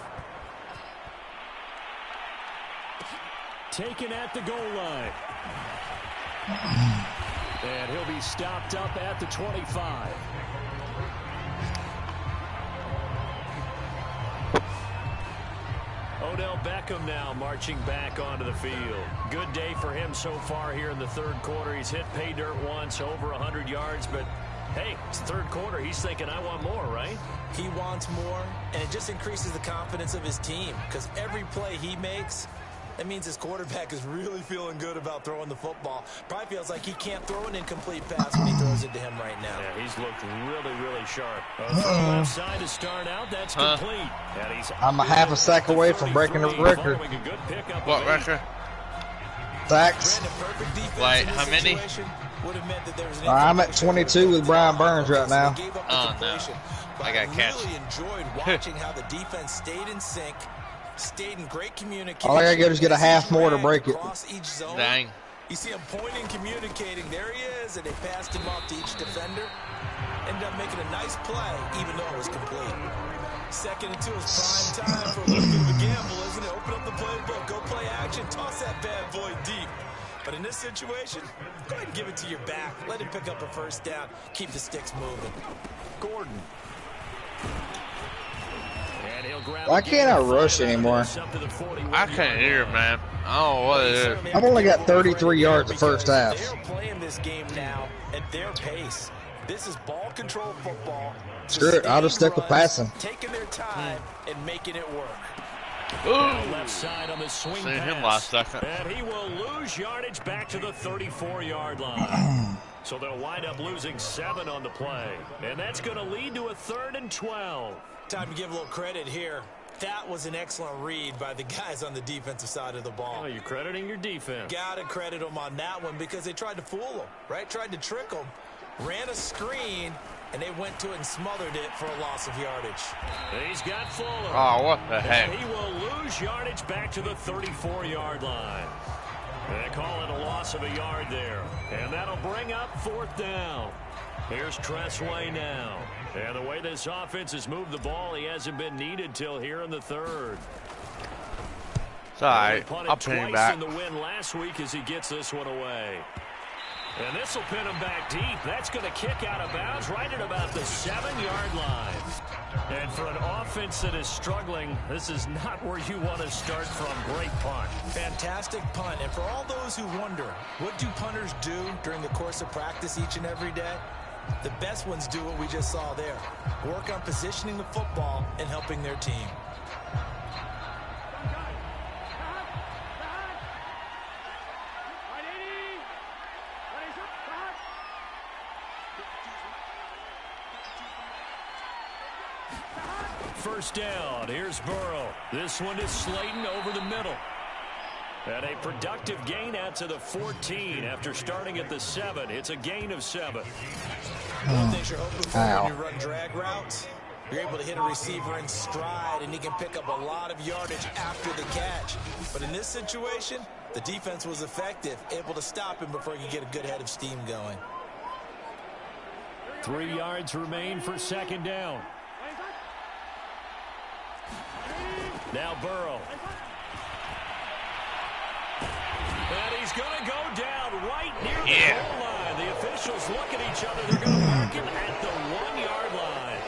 Taken at the goal line. And he'll be stopped up at the 25. Odell Beckham now marching back onto the field. Good day for him so far here in the third quarter. He's hit pay dirt once, over 100 yards, but hey, it's the third quarter. He's thinking, I want more, right? He wants more, and it just increases the confidence of his team because every play he makes, that means his quarterback is really feeling good about throwing the football. Probably feels like he can't throw an incomplete pass when he throws it to him right now. Yeah, he's looked really, really sharp. Left side to start out, that's complete. I'm a half a sack away from breaking the record. What record? Sacks. Wait, how many? I'm at 22 with Brian Burns right now. Oh, no. I got catch. I really enjoyed watching how the defense stayed in sync. Stayed in great communication. All I gotta do is get a half more to break it. Each zone. Dang. You see him pointing, communicating. There he is, and they passed him off to each defender. Ended up making a nice play, even though it was complete. 2nd and 2 is prime time for a little bit of a gamble, isn't it? Open up the playbook, go play action, toss that bad boy deep. But in this situation, go ahead and give it to your back. Let him pick up a first down. Keep the sticks moving. Gordon. And he'll grab Why a gain can't I of rush 5 out of anymore? this up to the 41 I can't hear, line. man. I don't know what it is. I've only got 33 yards the first half. They're playing this game now at their pace. This is ball control football. Screw it, I'll just stick with passing. Taking their time and making it work. Left side on the swing Seen pass. him last second. And he will lose yardage back to the 34-yard line. So they'll wind up losing 7 on the play. And that's going to lead to a 3rd and 12. Time to give a little credit here. That was an excellent read by the guys on the defensive side of the ball. Oh, you're crediting your defense. Got to credit them on that one because they tried to fool them, right? Tried to trick them. Ran a screen, and they went to it and smothered it for a loss of yardage. He's got Fuller. Oh, what the heck? And he will lose yardage back to the 34-yard line. They call it a loss of a yard there. And that'll bring up 4th down. Here's Tressway now. And the way this offense has moved the ball, he hasn't been needed till here in the 3rd. It's all right. Punted I'll pin him twice back. in the win last week as he gets this one away. And this will pin him back deep. That's going to kick out of bounds right at about the 7-yard line. And for an offense that is struggling, this is not where you want to start from. Great punt. Fantastic punt. And for all those who wonder, what do punters do during the course of practice each and every day? The best ones do what we just saw there. Work on positioning the football and helping their team. First down. Here's Burrow. This one is Slayton over the middle. And a productive gain out to the 14 after starting at the 7. It's a gain of 7. One thing you're hoping for when you run drag routes, you're able to hit a receiver in stride, and he can pick up a lot of yardage after the catch. But in this situation, the defense was effective, able to stop him before he could get a good head of steam going. 3 yards remain for 2nd down. Now Burrow. And he's going to go down right near the goal line. The officials look at each other. They're going to mark him at the 1-yard line.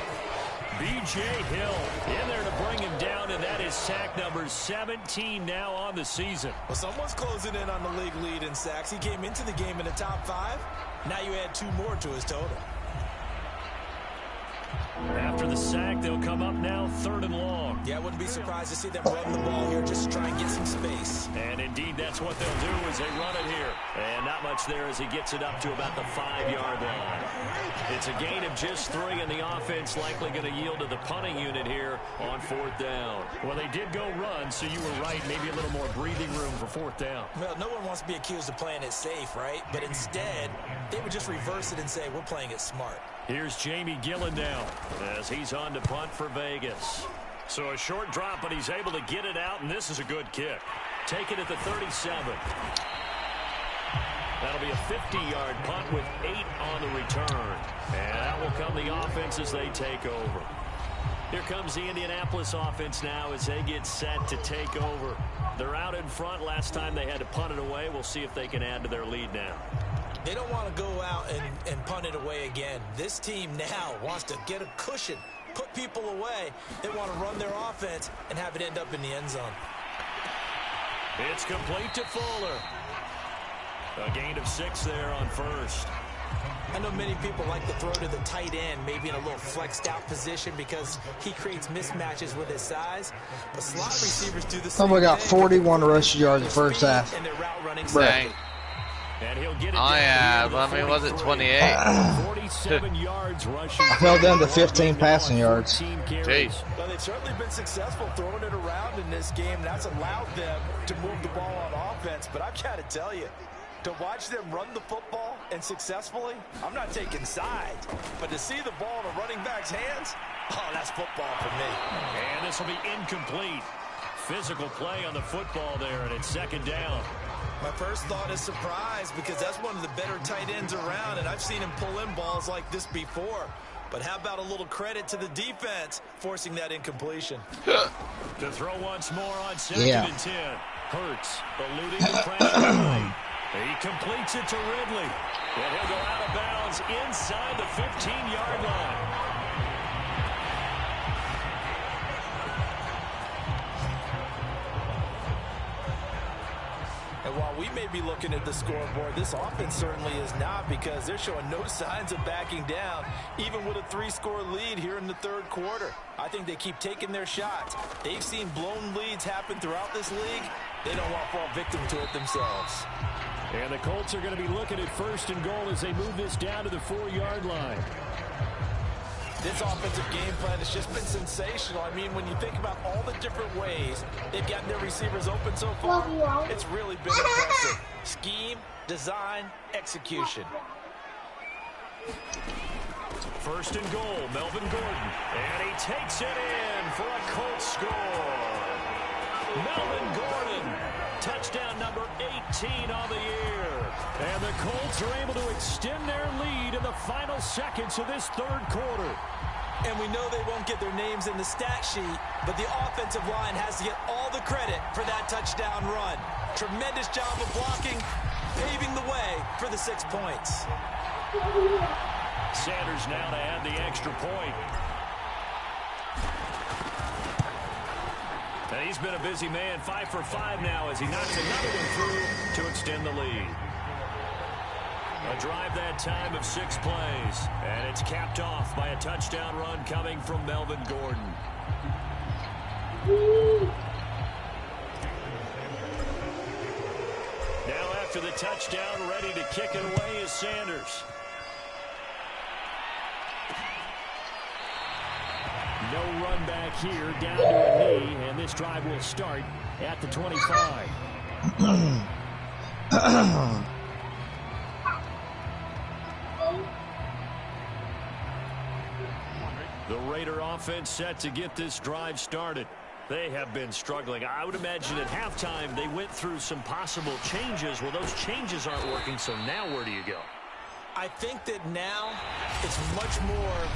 B.J. Hill in there to bring him down, and that is sack number 17 now on the season. Well, someone's closing in on the league lead in sacks. He came into the game in the top 5. Now you add 2 more to his total. After the sack, they'll come up now 3rd and long. Yeah, I wouldn't be surprised to see them run the ball here, just try and get some space. And indeed, that's what they'll do as they run it here. And not much there as he gets it up to about the 5-yard line. It's a gain of just 3, and the offense likely going to yield to the punting unit here on 4th down. Well, they did go run, so you were right. Maybe a little more breathing room for 4th down. Well, no one wants to be accused of playing it safe, right? But instead, they would just reverse it and say, we're playing it smart. Here's Jamie Gillen now as he's on to punt for Vegas. So a short drop, but he's able to get it out, and this is a good kick. Take it at the 37. That'll be a 50-yard punt with 8 on the return. And out will come the offense as they take over. Here comes the Indianapolis offense now as they get set to take over. They're out in front. Last time they had to punt it away. We'll see if they can add to their lead now. They don't want to go out and punt it away again. This team now wants to get a cushion, put people away. They want to run their offense and have it end up in the end zone. It's complete to Fuller. A gain of 6 there on 1st. I know many people like to throw to the tight end, maybe in a little flexed out position because he creates mismatches with his size. But slot receivers do the same Oh, we got thing. 41 rushing yards the first half. And their route running Dang. And he'll get it Oh, down yeah. to the I mean, was it 43. 28? 47 yards rushing. I fell down to 15 passing yards. 14 carries. Jeez. Well, they've certainly been successful throwing it around in this game. That's allowed them to move the ball on offense. But I've got to tell you, to watch them run the football and successfully, I'm not taking sides. But to see the ball in a running back's hands, oh, that's football for me. And this will be incomplete. Physical play on the football there, and it's 2nd down. My first thought is surprise because that's one of the better tight ends around, and I've seen him pull in balls like this before. But how about a little credit to the defense forcing that incompletion? To throw once more on 2nd Yeah. and 10. Hurts, eluding the pressure. He completes it to Ridley. And he'll go out of bounds inside the 15-yard line. we may be looking at the scoreboard. This offense certainly is not, because they're showing no signs of backing down, even with a 3-score lead here in the third quarter. I think they keep taking their shots. They've seen blown leads happen throughout this league. They don't want to fall victim to it themselves. And the Colts are going to be looking at 1st and goal as they move this down to the 4-yard line. This offensive game plan has just been sensational. I mean, when you think about all the different ways they've gotten their receivers open so far, it's really been impressive. Scheme, design, execution. 1st and goal, Melvin Gordon. And he takes it in for a Colts score. Melvin Gordon, touchdown number 18 on the year. And the Colts are able to extend their lead in the final seconds of this third quarter. And we know they won't get their names in the stat sheet, but the offensive line has to get all the credit for that touchdown run. Tremendous job of blocking, paving the way for the 6 points. Sanders now to add the extra point. And he's been a busy man, 5 for 5 now as he knocks another one through to extend the lead. A drive that time of 6 plays, and it's capped off by a touchdown run coming from Melvin Gordon. Now after the touchdown, ready to kick it away is Sanders. No run back here, down to a knee, and this drive will start at the 25. The Raider offense set to get this drive started. They have been struggling. I would imagine at halftime they went through some possible changes. Well, those changes aren't working, so now where do you go? I think that now it's much more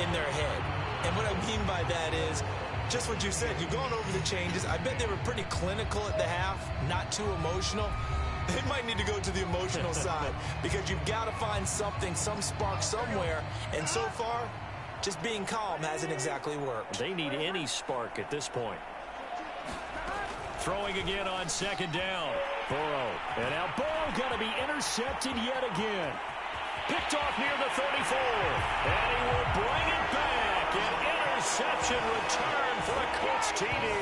in their head. And what I mean by that is just what you said. You've gone over the changes. I bet they were pretty clinical at the half, not too emotional. They might need to go to the emotional side, because you've got to find something, some spark somewhere. And so far, just being calm hasn't exactly worked. They need any spark at this point. Throwing again on 2nd down. Burrow. And now Burrow going to be intercepted yet again. Picked off near the 34. And he will bring it back. An interception return for a Colts TD.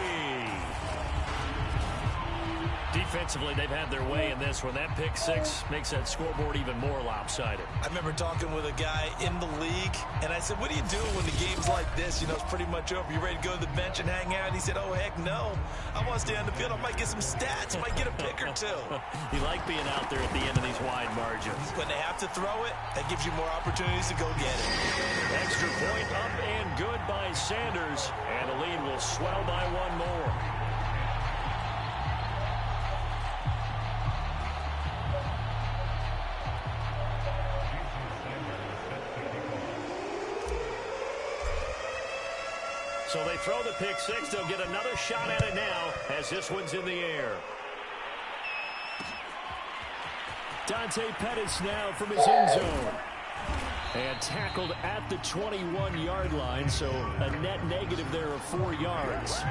Defensively, they've had their way in this one. That pick 6 makes that scoreboard even more lopsided. I remember talking with a guy in the league, and I said, what do you do when the game's like this? You know, it's pretty much over. You ready to go to the bench and hang out? And he said, oh, heck no. I want to stay on the field. I might get some stats. I might get a pick or two. You like being out there at the end of these wide margins. When they have to throw it, that gives you more opportunities to go get it. Extra point up and good by Sanders. And the lead will swell by 1 more. So they throw the pick 6. They'll get another shot at it now as this one's in the air. Dante Pettis now from his end zone. And tackled at the 21-yard line, so a net negative there of 4 yards.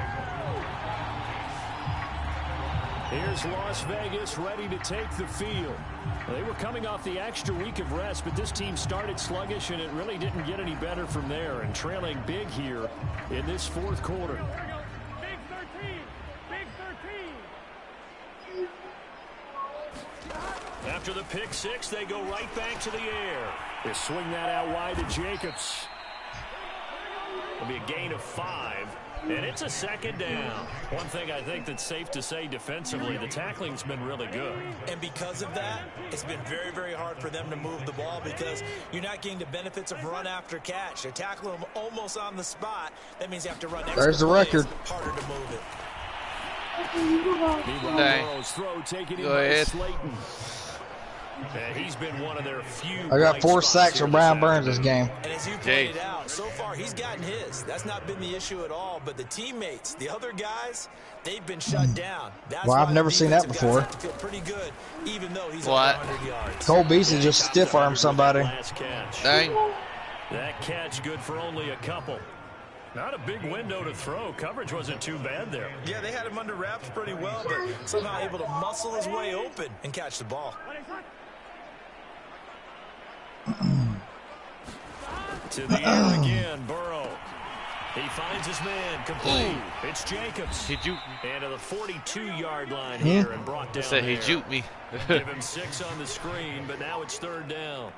Here's Las Vegas ready to take the field. They were coming off the extra week of rest, but this team started sluggish, and it really didn't get any better from there, and trailing big here in this 4th quarter. Big 13. Big 13. After the pick 6, they go right back to the air. They swing that out wide to Jacobs. It'll be a gain of 5. And it's a 2nd down. One thing I think that's safe to say defensively, the tackling's been really good. And because of that, it's been very, very hard for them to move the ball, because you're not getting the benefits of run after catch. They're tackling them almost on the spot. That means you have to run extra There's the record. harder to move it. Meanwhile, Burrow's throw taken in by Slayton. And he's been one of their few. I got 4 sacks for Brian Burns this game. And as you pointed out, so far he's gotten his. That's not been the issue at all. But the teammates, the other guys, they've been shut down. That's well, I've never seen that before. Feel pretty good, even though he's over 100 yards. Cole Beasley just stiff-armed somebody. Last catch. Dang. That catch good for only a couple. Not a big window to throw. Coverage wasn't too bad there. Yeah, they had him under wraps pretty well, but somehow able to muscle his way open and catch the ball. To the air again, Burrow. He finds his man, complete. It's Jacobs. He juked me. And to the 42-yard line here and brought down. I said he there. juked me. Give him 6 on the screen, but now it's 3rd down.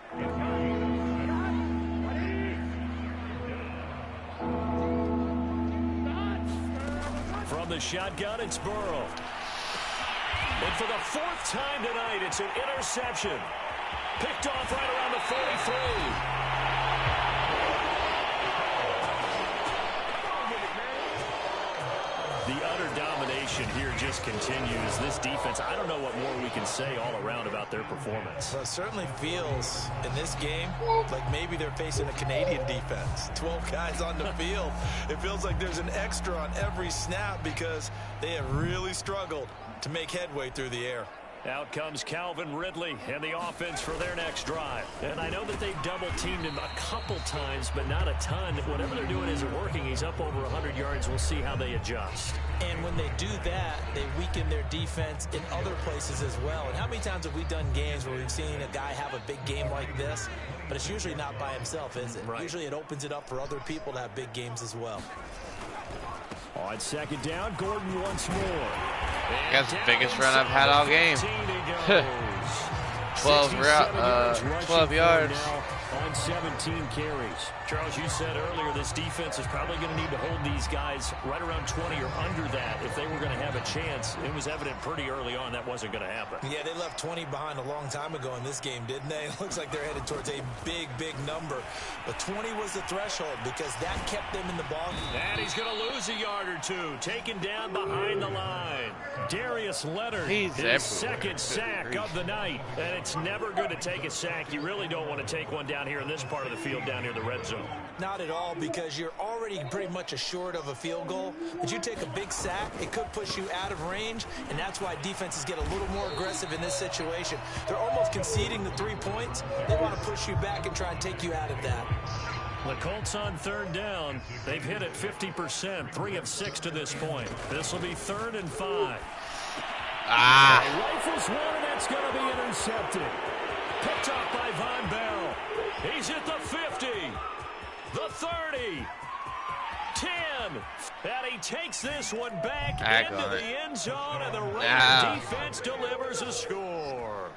From the shotgun, it's Burrow. And for the 4th time tonight, it's an interception. Picked off right around the 43. The utter domination here just continues. This defense, I don't know what more we can say all around about their performance. Well, it certainly feels in this game like maybe they're facing a Canadian defense. 12 guys on the field. It feels like there's an extra on every snap because they have really struggled to make headway through the air. Out comes Calvin Ridley and the offense for their next drive. And I know that they've double-teamed him a couple times, but not a ton. Whatever they're doing isn't working. He's up over 100 yards. We'll see how they adjust. And when they do that, they weaken their defense in other places as well. And how many times have we done games where we've seen a guy have a big game like this? But it's usually not by himself, is it? Right. Usually it opens it up for other people to have big games as well. On 2nd down, Gordon once more. That's the biggest run I've had all game. 12 yards. On 17 carries. Charles, you said earlier this defense is probably going to need to hold these guys right around 20 or under that if they were going to have a chance. It was evident pretty early on that wasn't going to happen. Yeah, they left 20 behind a long time ago in this game, didn't they? It looks like they're headed towards a big, big number. But 20 was the threshold because that kept them in the ball. And he's going to lose a yard or two. Taken down behind the line. Darius Leonard, his second sack of the night. And it's never good to take a sack. You really don't want to take one down here in this part of the field down near the red zone. Not at all, because you're already pretty much assured of a field goal. But you take a big sack, it could push you out of range, and that's why defenses get a little more aggressive in this situation. They're almost conceding the 3 points. They want to push you back and try and take you out of that. The Colts on 3rd down. They've hit it 50%, 3 of 6 to this point. This will be 3rd and 5. Rifles one, and that's going to be intercepted. Picked up by Von Bell. He's at the 50, the 30, 10, and he takes this one back into the end zone, and the Raiders defense delivers a score.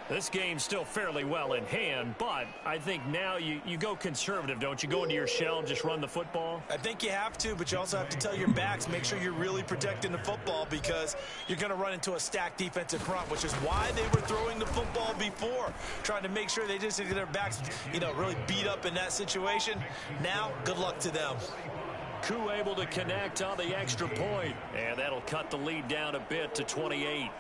This game's still fairly well in hand, but I think now you go conservative, don't you? Go into your shell and just run the football? I think you have to, but you also have to tell your backs, make sure you're really protecting the football because you're going to run into a stacked defensive front, which is why they were throwing the football before, trying to make sure they just get their backs, really beat up in that situation. Now, good luck to them. Koo able to connect on the extra point, and that'll cut the lead down a bit to 28.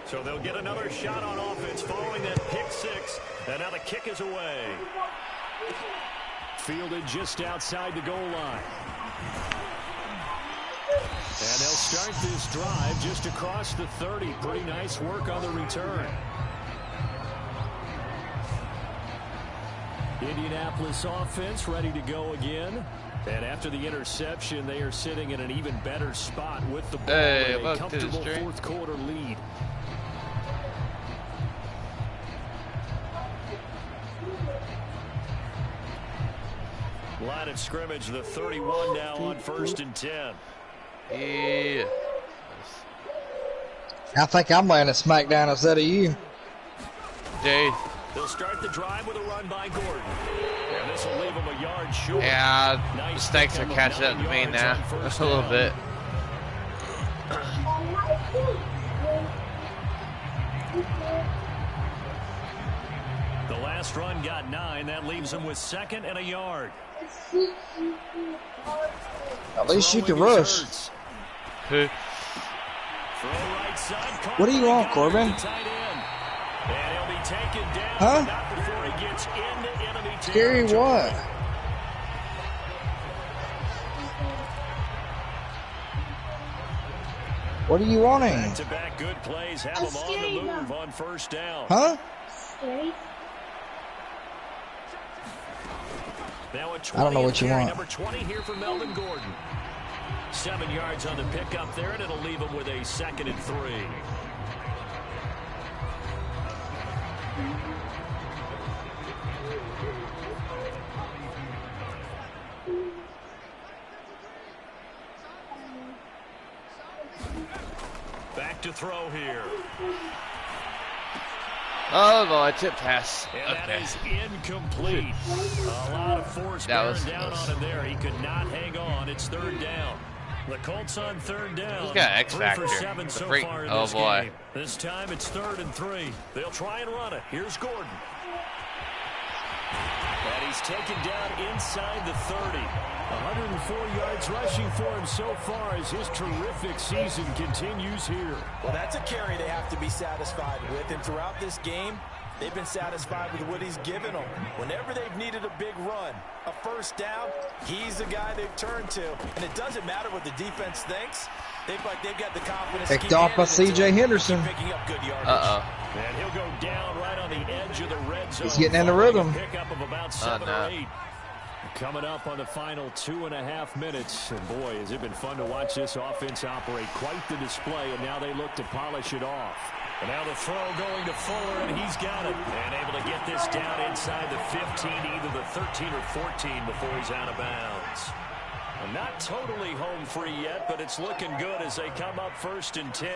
So they'll get another shot on offense following that pick 6. And now the kick is away. Fielded just outside the goal line. And they'll start this drive just across the 30. Pretty nice work on the return. Indianapolis offense ready to go again. And after the interception, they are sitting in an even better spot with the ball. A comfortable 4th quarter lead. Line of scrimmage, the 31 now on 1st and 10. Yeah. I think I'm laying a smackdown instead of you. Jay. They'll start the drive with a run by Gordon. And this will leave him a yard short. Yeah, nice mistakes are catching up to me now. Just a little bit. The last run got 9. That leaves him with 2nd and a yard. At least you can rush. What do you want, Corbin? Huh? Scary what? What are you wanting? Back-to-back good plays have them on the move on first down. Huh? Now a I don't know what you want. Number 20 here for Melvin Gordon. 7 yards on the pickup there, and it'll leave him with a 2nd and 3. Back to throw here. Oh, boy, tip pass. And Okay. that is incomplete. A lot of force bearing down on him there. He could not hang on. It's 3rd down. The Colts on 3rd down. He's got X 3 factor. for 7 The so freak. far in Oh, this boy. game. This time it's 3rd and 3. They'll try and run it. Here's Gordon. And he's taken down inside the 30. 104 yards rushing for him so far as his terrific season continues here. Well, that's a carry they have to be satisfied with. And throughout this game, they've been satisfied with what he's given them. Whenever they've needed a big run, a first down, he's the guy they've turned to. And it doesn't matter what the defense thinks. They've got the confidence. Picked off by C.J. Henderson. Picking up good yardage. And he'll go down right on the edge of the red zone. He's getting in the rhythm. Pickup of about 7 or 8. Coming up on the final 2.5 minutes. And boy, has it been fun to watch this offense operate. Quite the display, and now they look to polish it off. And now the throw going to Fuller, and he's got it. And able to get this down inside the 15, either the 13 or 14 before he's out of bounds. And not totally home free yet, but it's looking good as they come up 1st and 10.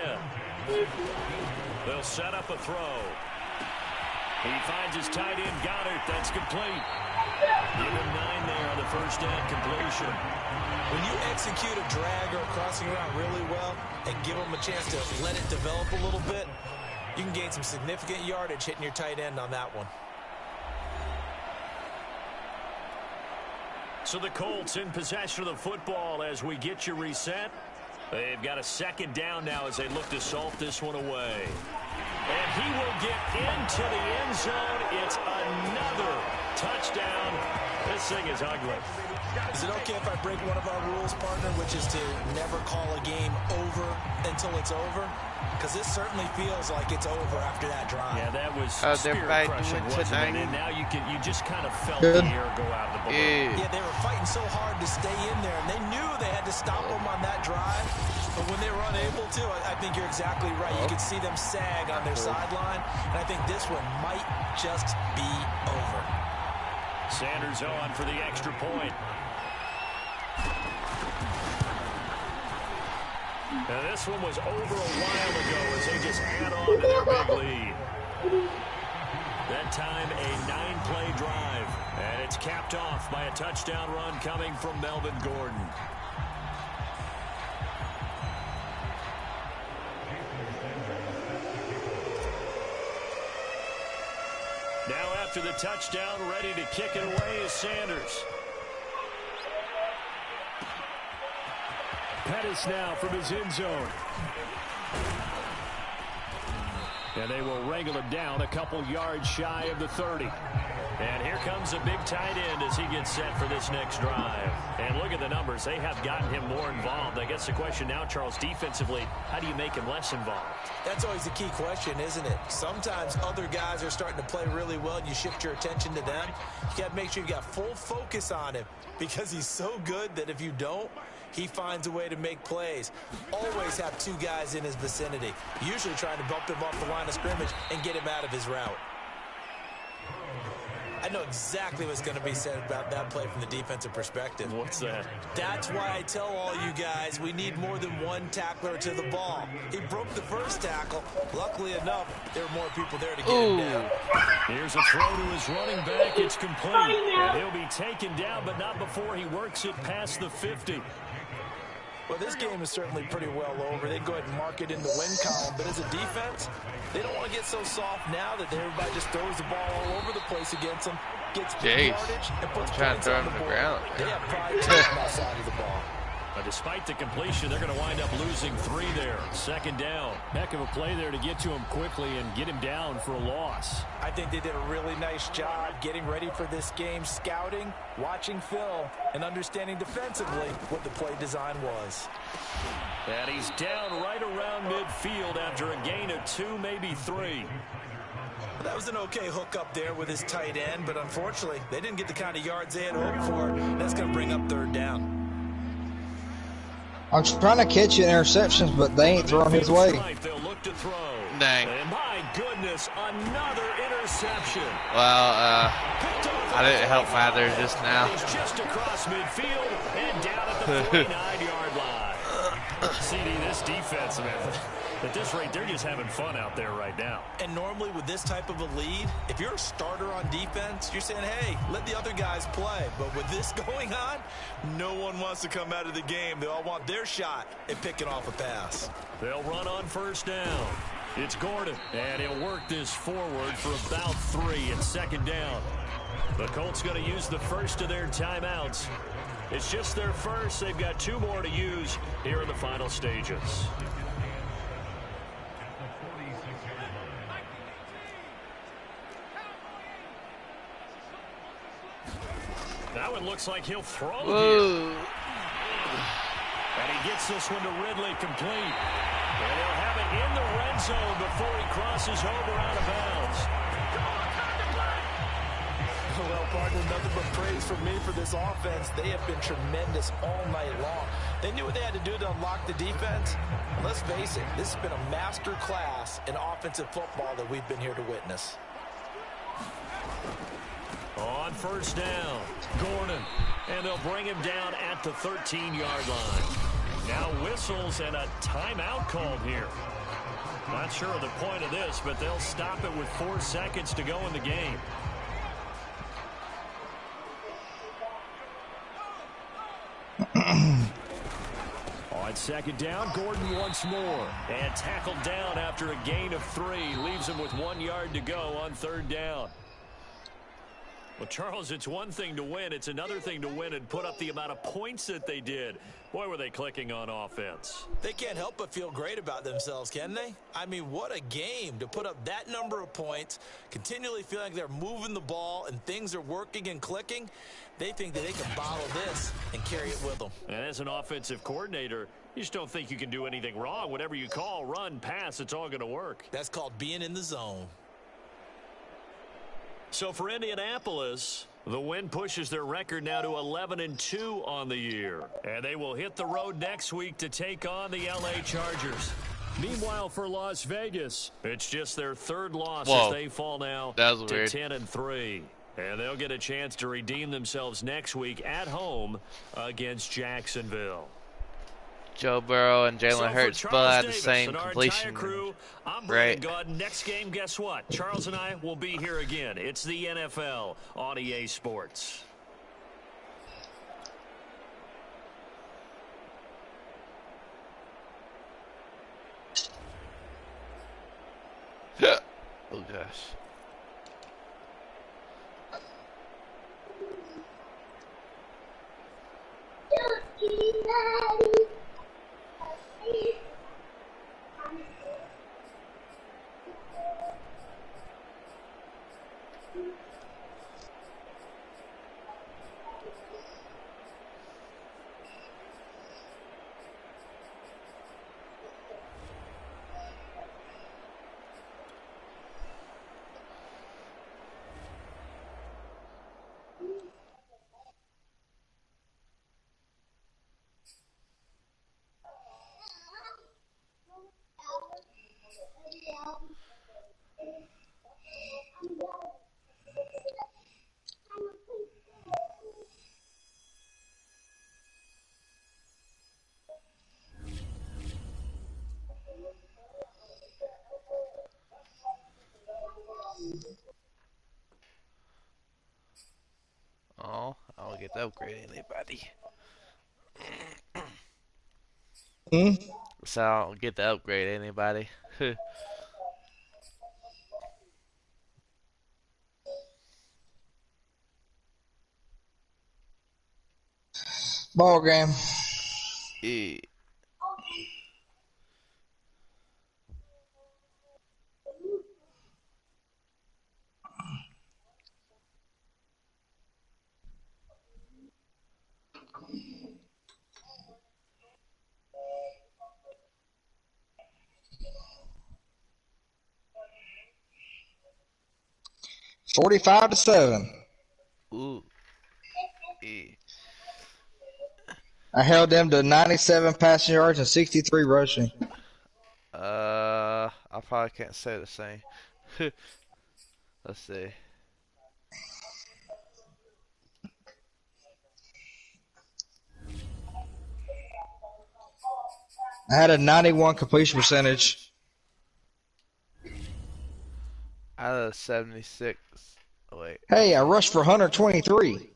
They'll set up a throw. He finds his tight end, Goddard. That's complete. Give him 9 there on the first down completion. When you execute a drag or a crossing route really well and give them a chance to let it develop a little bit, you can gain some significant yardage hitting your tight end on that one. So the Colts in possession of the football as we get you reset. They've got a 2nd down now as they look to salt this one away. And he will get into the end zone. It's another touchdown. This thing is ugly. Is it okay if I break one of our rules, partner, which is to never call a game over until it's over? Because this certainly feels like it's over after that drive. Yeah, that was they're spirit fighting crushing, with wasn't it? tonight. And now you just kind of felt Good. the air go out of the balloon. Yeah, they were fighting so hard to stay in there, and they knew they had to stop them on that drive. But when they were unable to, I think you're exactly right. You could see them sag on their sideline, and I think this one might just be over. Sanders on for the extra point. And this one was over a while ago as they just add on to their big lead. That time a 9-play drive. And it's capped off by a touchdown run coming from Melvin Gordon. Now after the touchdown, ready to kick it away is Sanders. Pettis now from his end zone. And they will wrangle him down a couple yards shy of the 30. And here comes a big tight end as he gets set for this next drive. And look at the numbers. They have gotten him more involved. I guess the question now, Charles, defensively, how do you make him less involved? That's always the key question, isn't it? Sometimes other guys are starting to play really well, and you shift your attention to them. You got to make sure you got full focus on him because he's so good that if you don't, he finds a way to make plays. Always have 2 guys in his vicinity, usually trying to bump him off the line of scrimmage and get him out of his route. I know exactly what's going to be said about that play from the defensive perspective. What's that? That's why I tell all you guys we need more than one tackler to the ball. He broke the first tackle. Luckily enough, there were more people there to get him down. Here's a throw to his running back. It's complete. And he'll be taken down, but not before he works it past the 50. Well, this game is certainly pretty well over. They go ahead and mark it in the win column. But as a defense, they don't want to get so soft now that everybody just throws the ball all over the place against them, gets big yardage, and puts trying to points throw on him the to the board. ground. They have pride too on that side of the ball. Despite the completion, they're going to wind up losing 3 there. 2nd down. Heck of a play there to get to him quickly and get him down for a loss. I think they did a really nice job getting ready for this game, scouting, watching film, and understanding defensively what the play design was. And he's down right around midfield after a gain of 2, maybe 3. That was an okay hook up there with his tight end, but unfortunately, they didn't get the kind of yards they had hoped for. That's going to bring up 3rd down. I'm trying to catch you in interceptions, but they ain't throwing his way. They'll look to throw. Dang. And my goodness, another interception. Well, I didn't help Mather just now. He's just across midfield and down at the 49-yard line. CD, this defense, man, at this rate, they're just having fun out there right now. And normally with this type of a lead, if you're a starter on defense, you're saying, hey, let the other guys play. But with this going on, no one wants to come out of the game. They all want their shot at picking off a pass. They'll run on 1st down. It's Gordon, and he'll work this forward for about 3 at 2nd down. The Colts going to use the first of their timeouts. It's just their first. They've got 2 more to use here in the final stages. That one looks like he'll throw here. And he gets this one to Ridley complete. And he'll have it in the red zone before he crosses over out of bounds. Well, partner, nothing but praise from me for this offense. They have been tremendous all night long. They knew what they had to do to unlock the defense. And let's face it, this has been a master class in offensive football that we've been here to witness. On 1st down, Gordon. And they'll bring him down at the 13-yard line. Now whistles and a timeout called here. Not sure of the point of this, but they'll stop it with 4 seconds to go in the game. On 2nd down, Gordon once more. And tackled down after a gain of 3. Leaves him with 1 yard to go on 3rd down. Well, Charles, it's one thing to win. It's another thing to win and put up the amount of points that they did. Boy, were they clicking on offense. They can't help but feel great about themselves, can they? I mean, what a game to put up that number of points, continually feeling like they're moving the ball and things are working and clicking. They think that they can bottle this and carry it with them. And as an offensive coordinator, you just don't think you can do anything wrong. Whatever you call, run, pass, it's all going to work. That's called being in the zone. So for Indianapolis, the win pushes their record now to 11-2 on the year. And they will hit the road next week to take on the LA Chargers. Meanwhile, for Las Vegas, it's just their 3rd loss as they fall now to 10-3. And they'll get a chance to redeem themselves next week at home against Jacksonville. Joe Burrow and Jalen Hurts both had the same completion crew, I'm rate. Brandon. Next game, guess what? Charles and I will be here again. It's the NFL on EA Sports. Oh, gosh. Oh, I'll get to upgrade anybody. So I'll get to upgrade anybody. Ball game. E. 45-7. Ooh. E. I held them to 97 passing yards and 63 rushing. I probably can't say the same. Let's see. I had a 91 completion percentage. Out of 76. Oh, wait. Hey, I rushed for 123.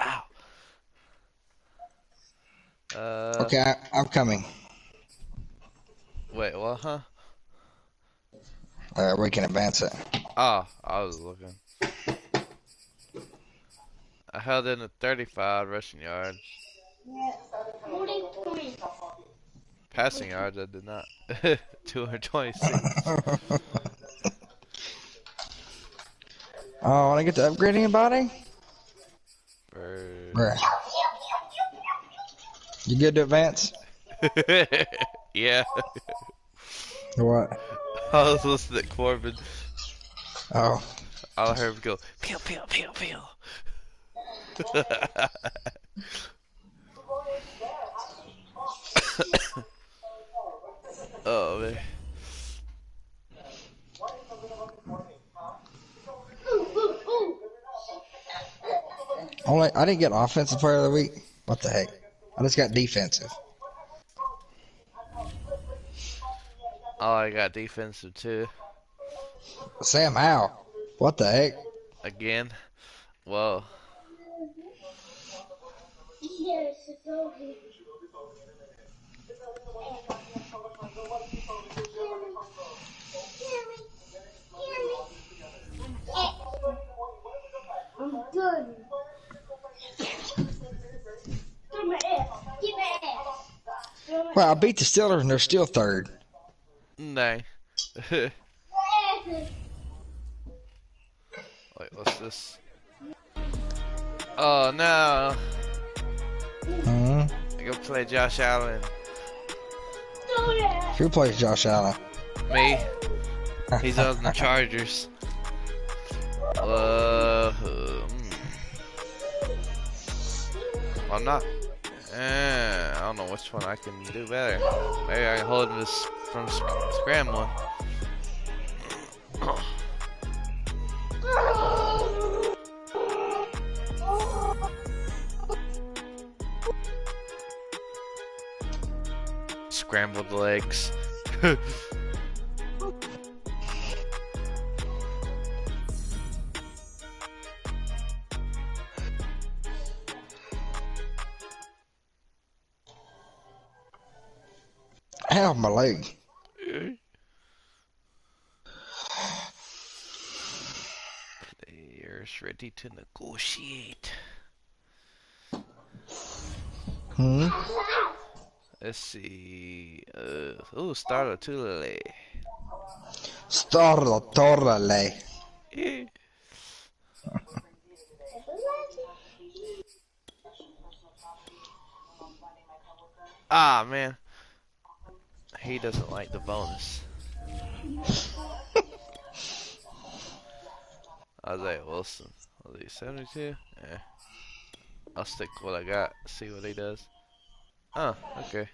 Ow. Okay, I'm coming. Wait, what, huh? We can advance it. Oh, I was looking. I held in at 35 rushing yards. Passing yards, I did not. 226. Oh, want to get to upgrade anybody? Bruh. You good to advance? Yeah. What? I was listening to Corbin. Oh. I heard him go, pew, pew, pew, pew. Oh, man. I didn't get offensive player of the week. What the heck? I just got defensive. Oh, I got defensive too. Sam Howell. What the heck? Again. Whoa. I'm done. Well, I beat the Steelers and they're still third. Dang. Wait, what's this? Oh no. I go play Josh Allen. Who plays Josh Allen? Me. He's on the Chargers. I'm not. I don't know which one I can do better. Maybe I can hold him from scrambling. Scrambled legs. Ow, my leg. Players ready to negotiate. Let's see. Starla Tulele. Starla Torrale. Ah, man. He doesn't like the bonus. Isaiah Wilson. Was he 72? Yeah. I'll stick with what I got. See what he does. Oh, okay.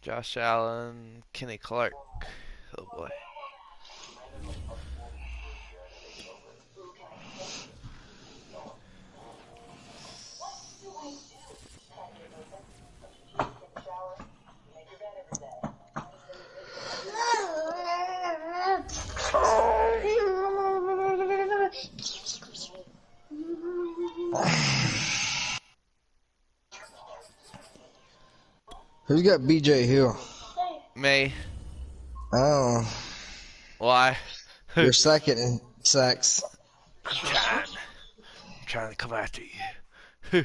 Josh Allen, Kenny Clark. Oh boy. Who's got BJ Hill? Me. Oh, Why? you're second in sacks. I'm trying to come after you.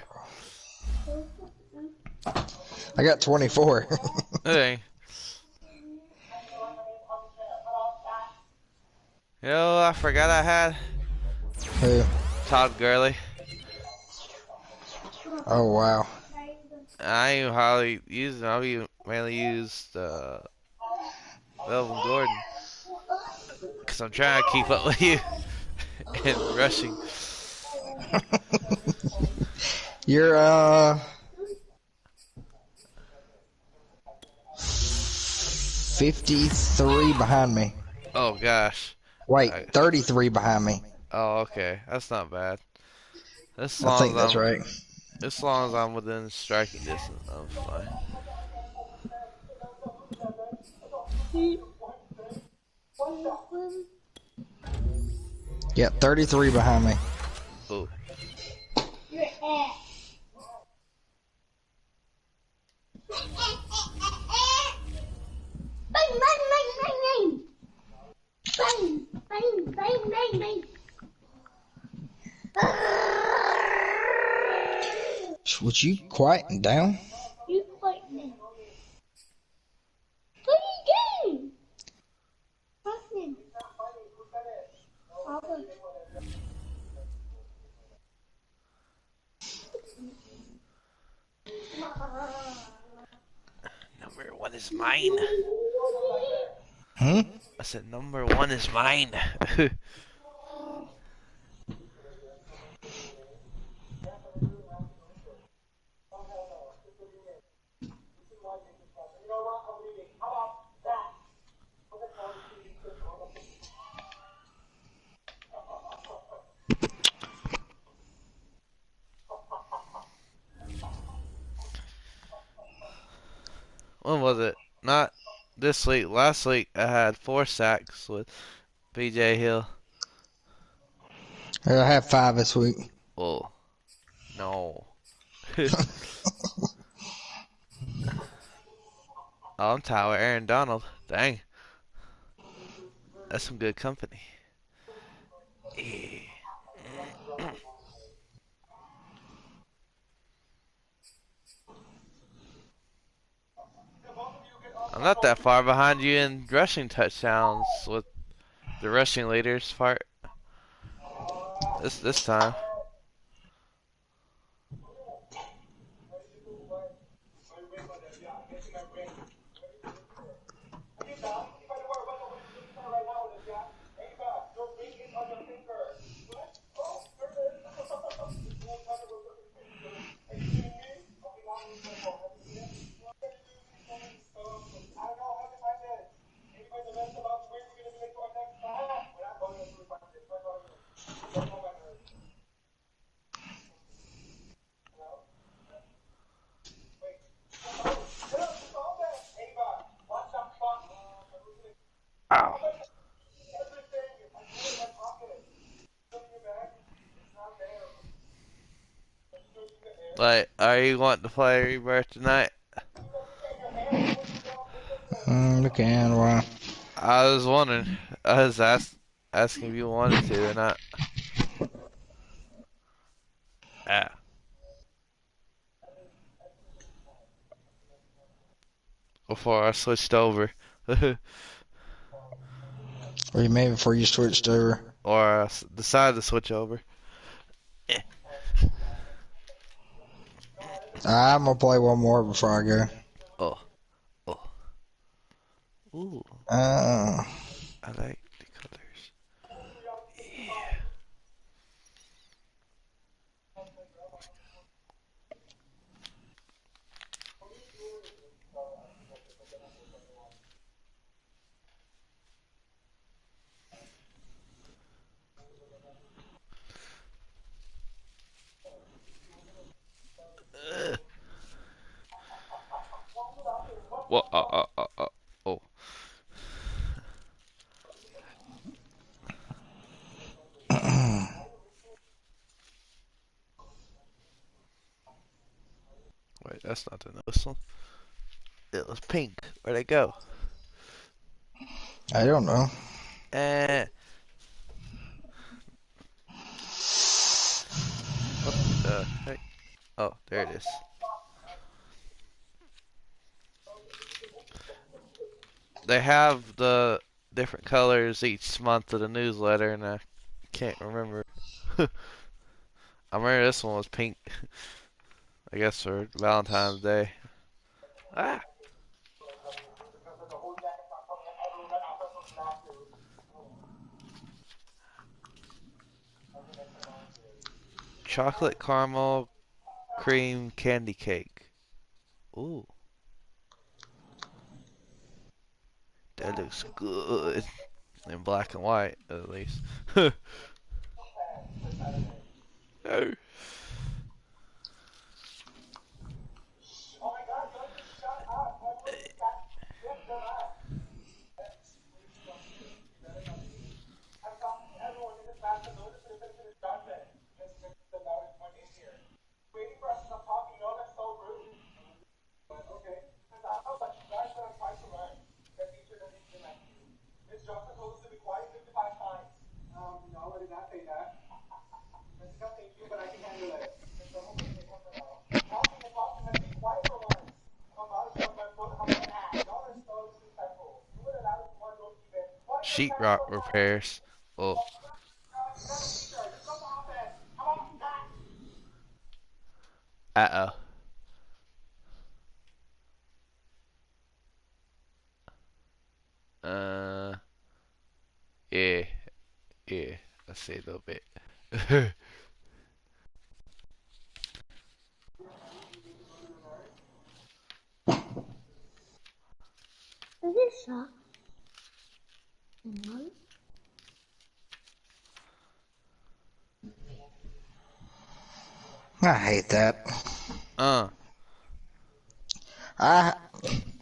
I got 24. Hey. You know, I forgot I had Who? Todd Gurley. Oh, wow. I ain't hardly used him. I mainly used Melvin Gordon because I'm trying to keep up with you in rushing. You're 53 behind me. Oh gosh. Wait, I, 33 behind me. oh, okay. That's not bad. As I long think as that's I'm right. as long as I'm within striking distance, I'm fine. Yeah, 33 behind me. Oh. Would you quieten down? Number one is mine. Hmm? I said number one is mine. When was it? Not this week. Last week I had 4 sacks with BJ Hill. I have 5 this week. Oh no. Oh, I'm tied with Aaron Donald. Dang, that's some good company. Yeah. I'm not that far behind you in rushing touchdowns with the rushing leaders part. This time. Ow. Like, are you wanting to play Rebirth tonight? We can, why? I was wondering. I was asking if you wanted to or not. Ah. Before I switched over. Or you may before you switched over. Or I decided to switch over. I'm going to play one more before I go. Oh. Oh. Ooh. Uh, I like the colors. Yeah. Well, oh. Wait, that's not the whistle. It was pink. Where'd it go? I don't know. What the heck? Oh, there it is. They have the different colors each month of the newsletter, and I can't remember. I remember this one was pink. I guess for Valentine's Day. Ah! Chocolate caramel cream candy cake. Ooh, that looks good. In black and white, at least. Oh. Sheetrock repairs. Oh. Uh oh. Yeah. Yeah. Let's see a little bit. Does it suck? No. I hate that. uh.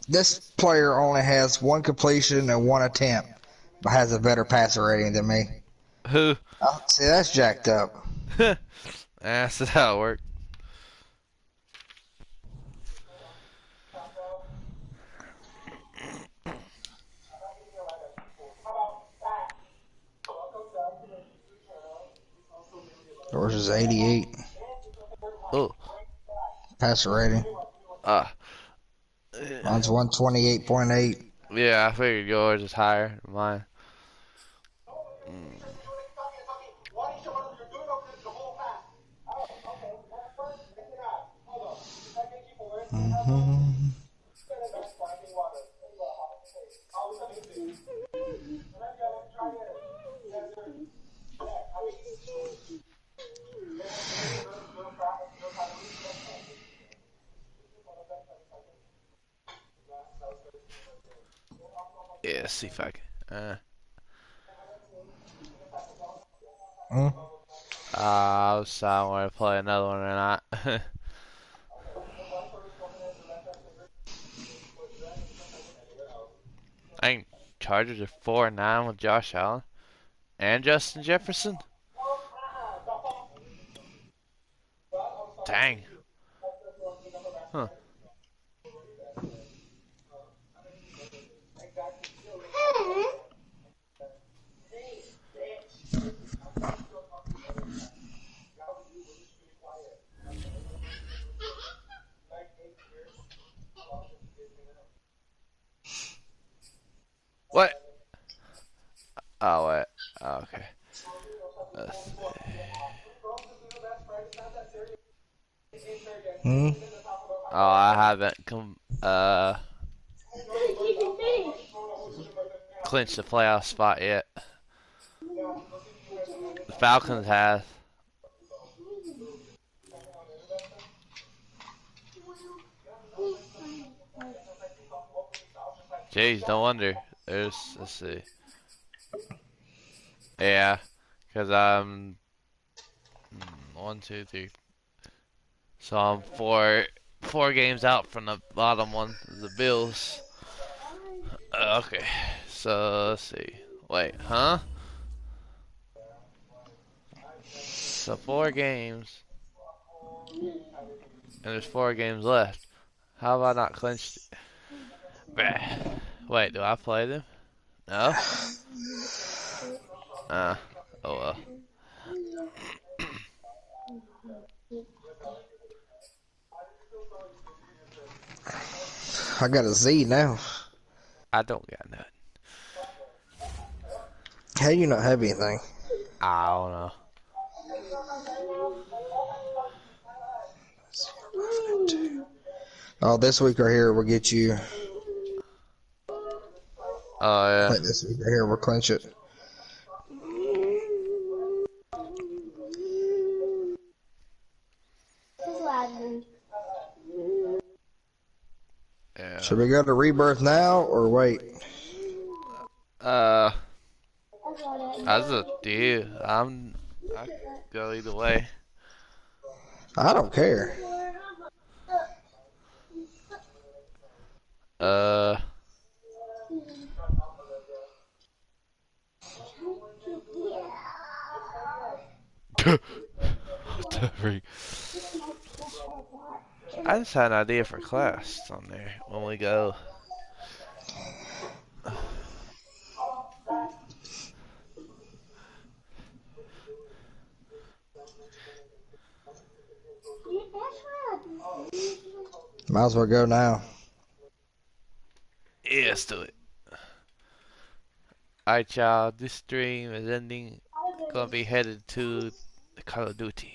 This player only has one completion and one attempt, but has a better passer rating than me. Who? Oh, see, that's jacked up. That's how it works. Yours is 88 Oh. passer rating. Ah. Mine's 128.8. Yeah, I figured yours is higher than mine. Mm-hmm. Yeah, let's see if I can. Mm. I was deciding whether to play another one or not. I think Chargers are 4-9 with Josh Allen and Justin Jefferson. Dang. Huh. What? Oh, wait. Oh, okay. Let's see. Mm. Oh, I haven't clinched the playoff spot yet. The Falcons have. Jeez, no wonder. Let's see. Yeah, because I'm 1, 2, 3. So I'm four games out from the bottom one, the Bills. Okay, so let's see. Wait, huh? So 4 games, and there's 4 games left. How have I not clinched it? Wait, do I play them? No? Uh, oh well. I got a Z now. I don't got nothing. How do you not have anything? I don't know. Oh, this week right here we'll get you. Oh I yeah. think this week right here we'll clinch it. Yeah. Should we go to rebirth now or wait? As a dude, I go either way. I don't care. Uh, what the freak? I just had an idea for class on there when we go. Might as well go now. Yeah, let's do it. Alright, y'all. This stream is ending. Gonna be headed to the Call of Duty.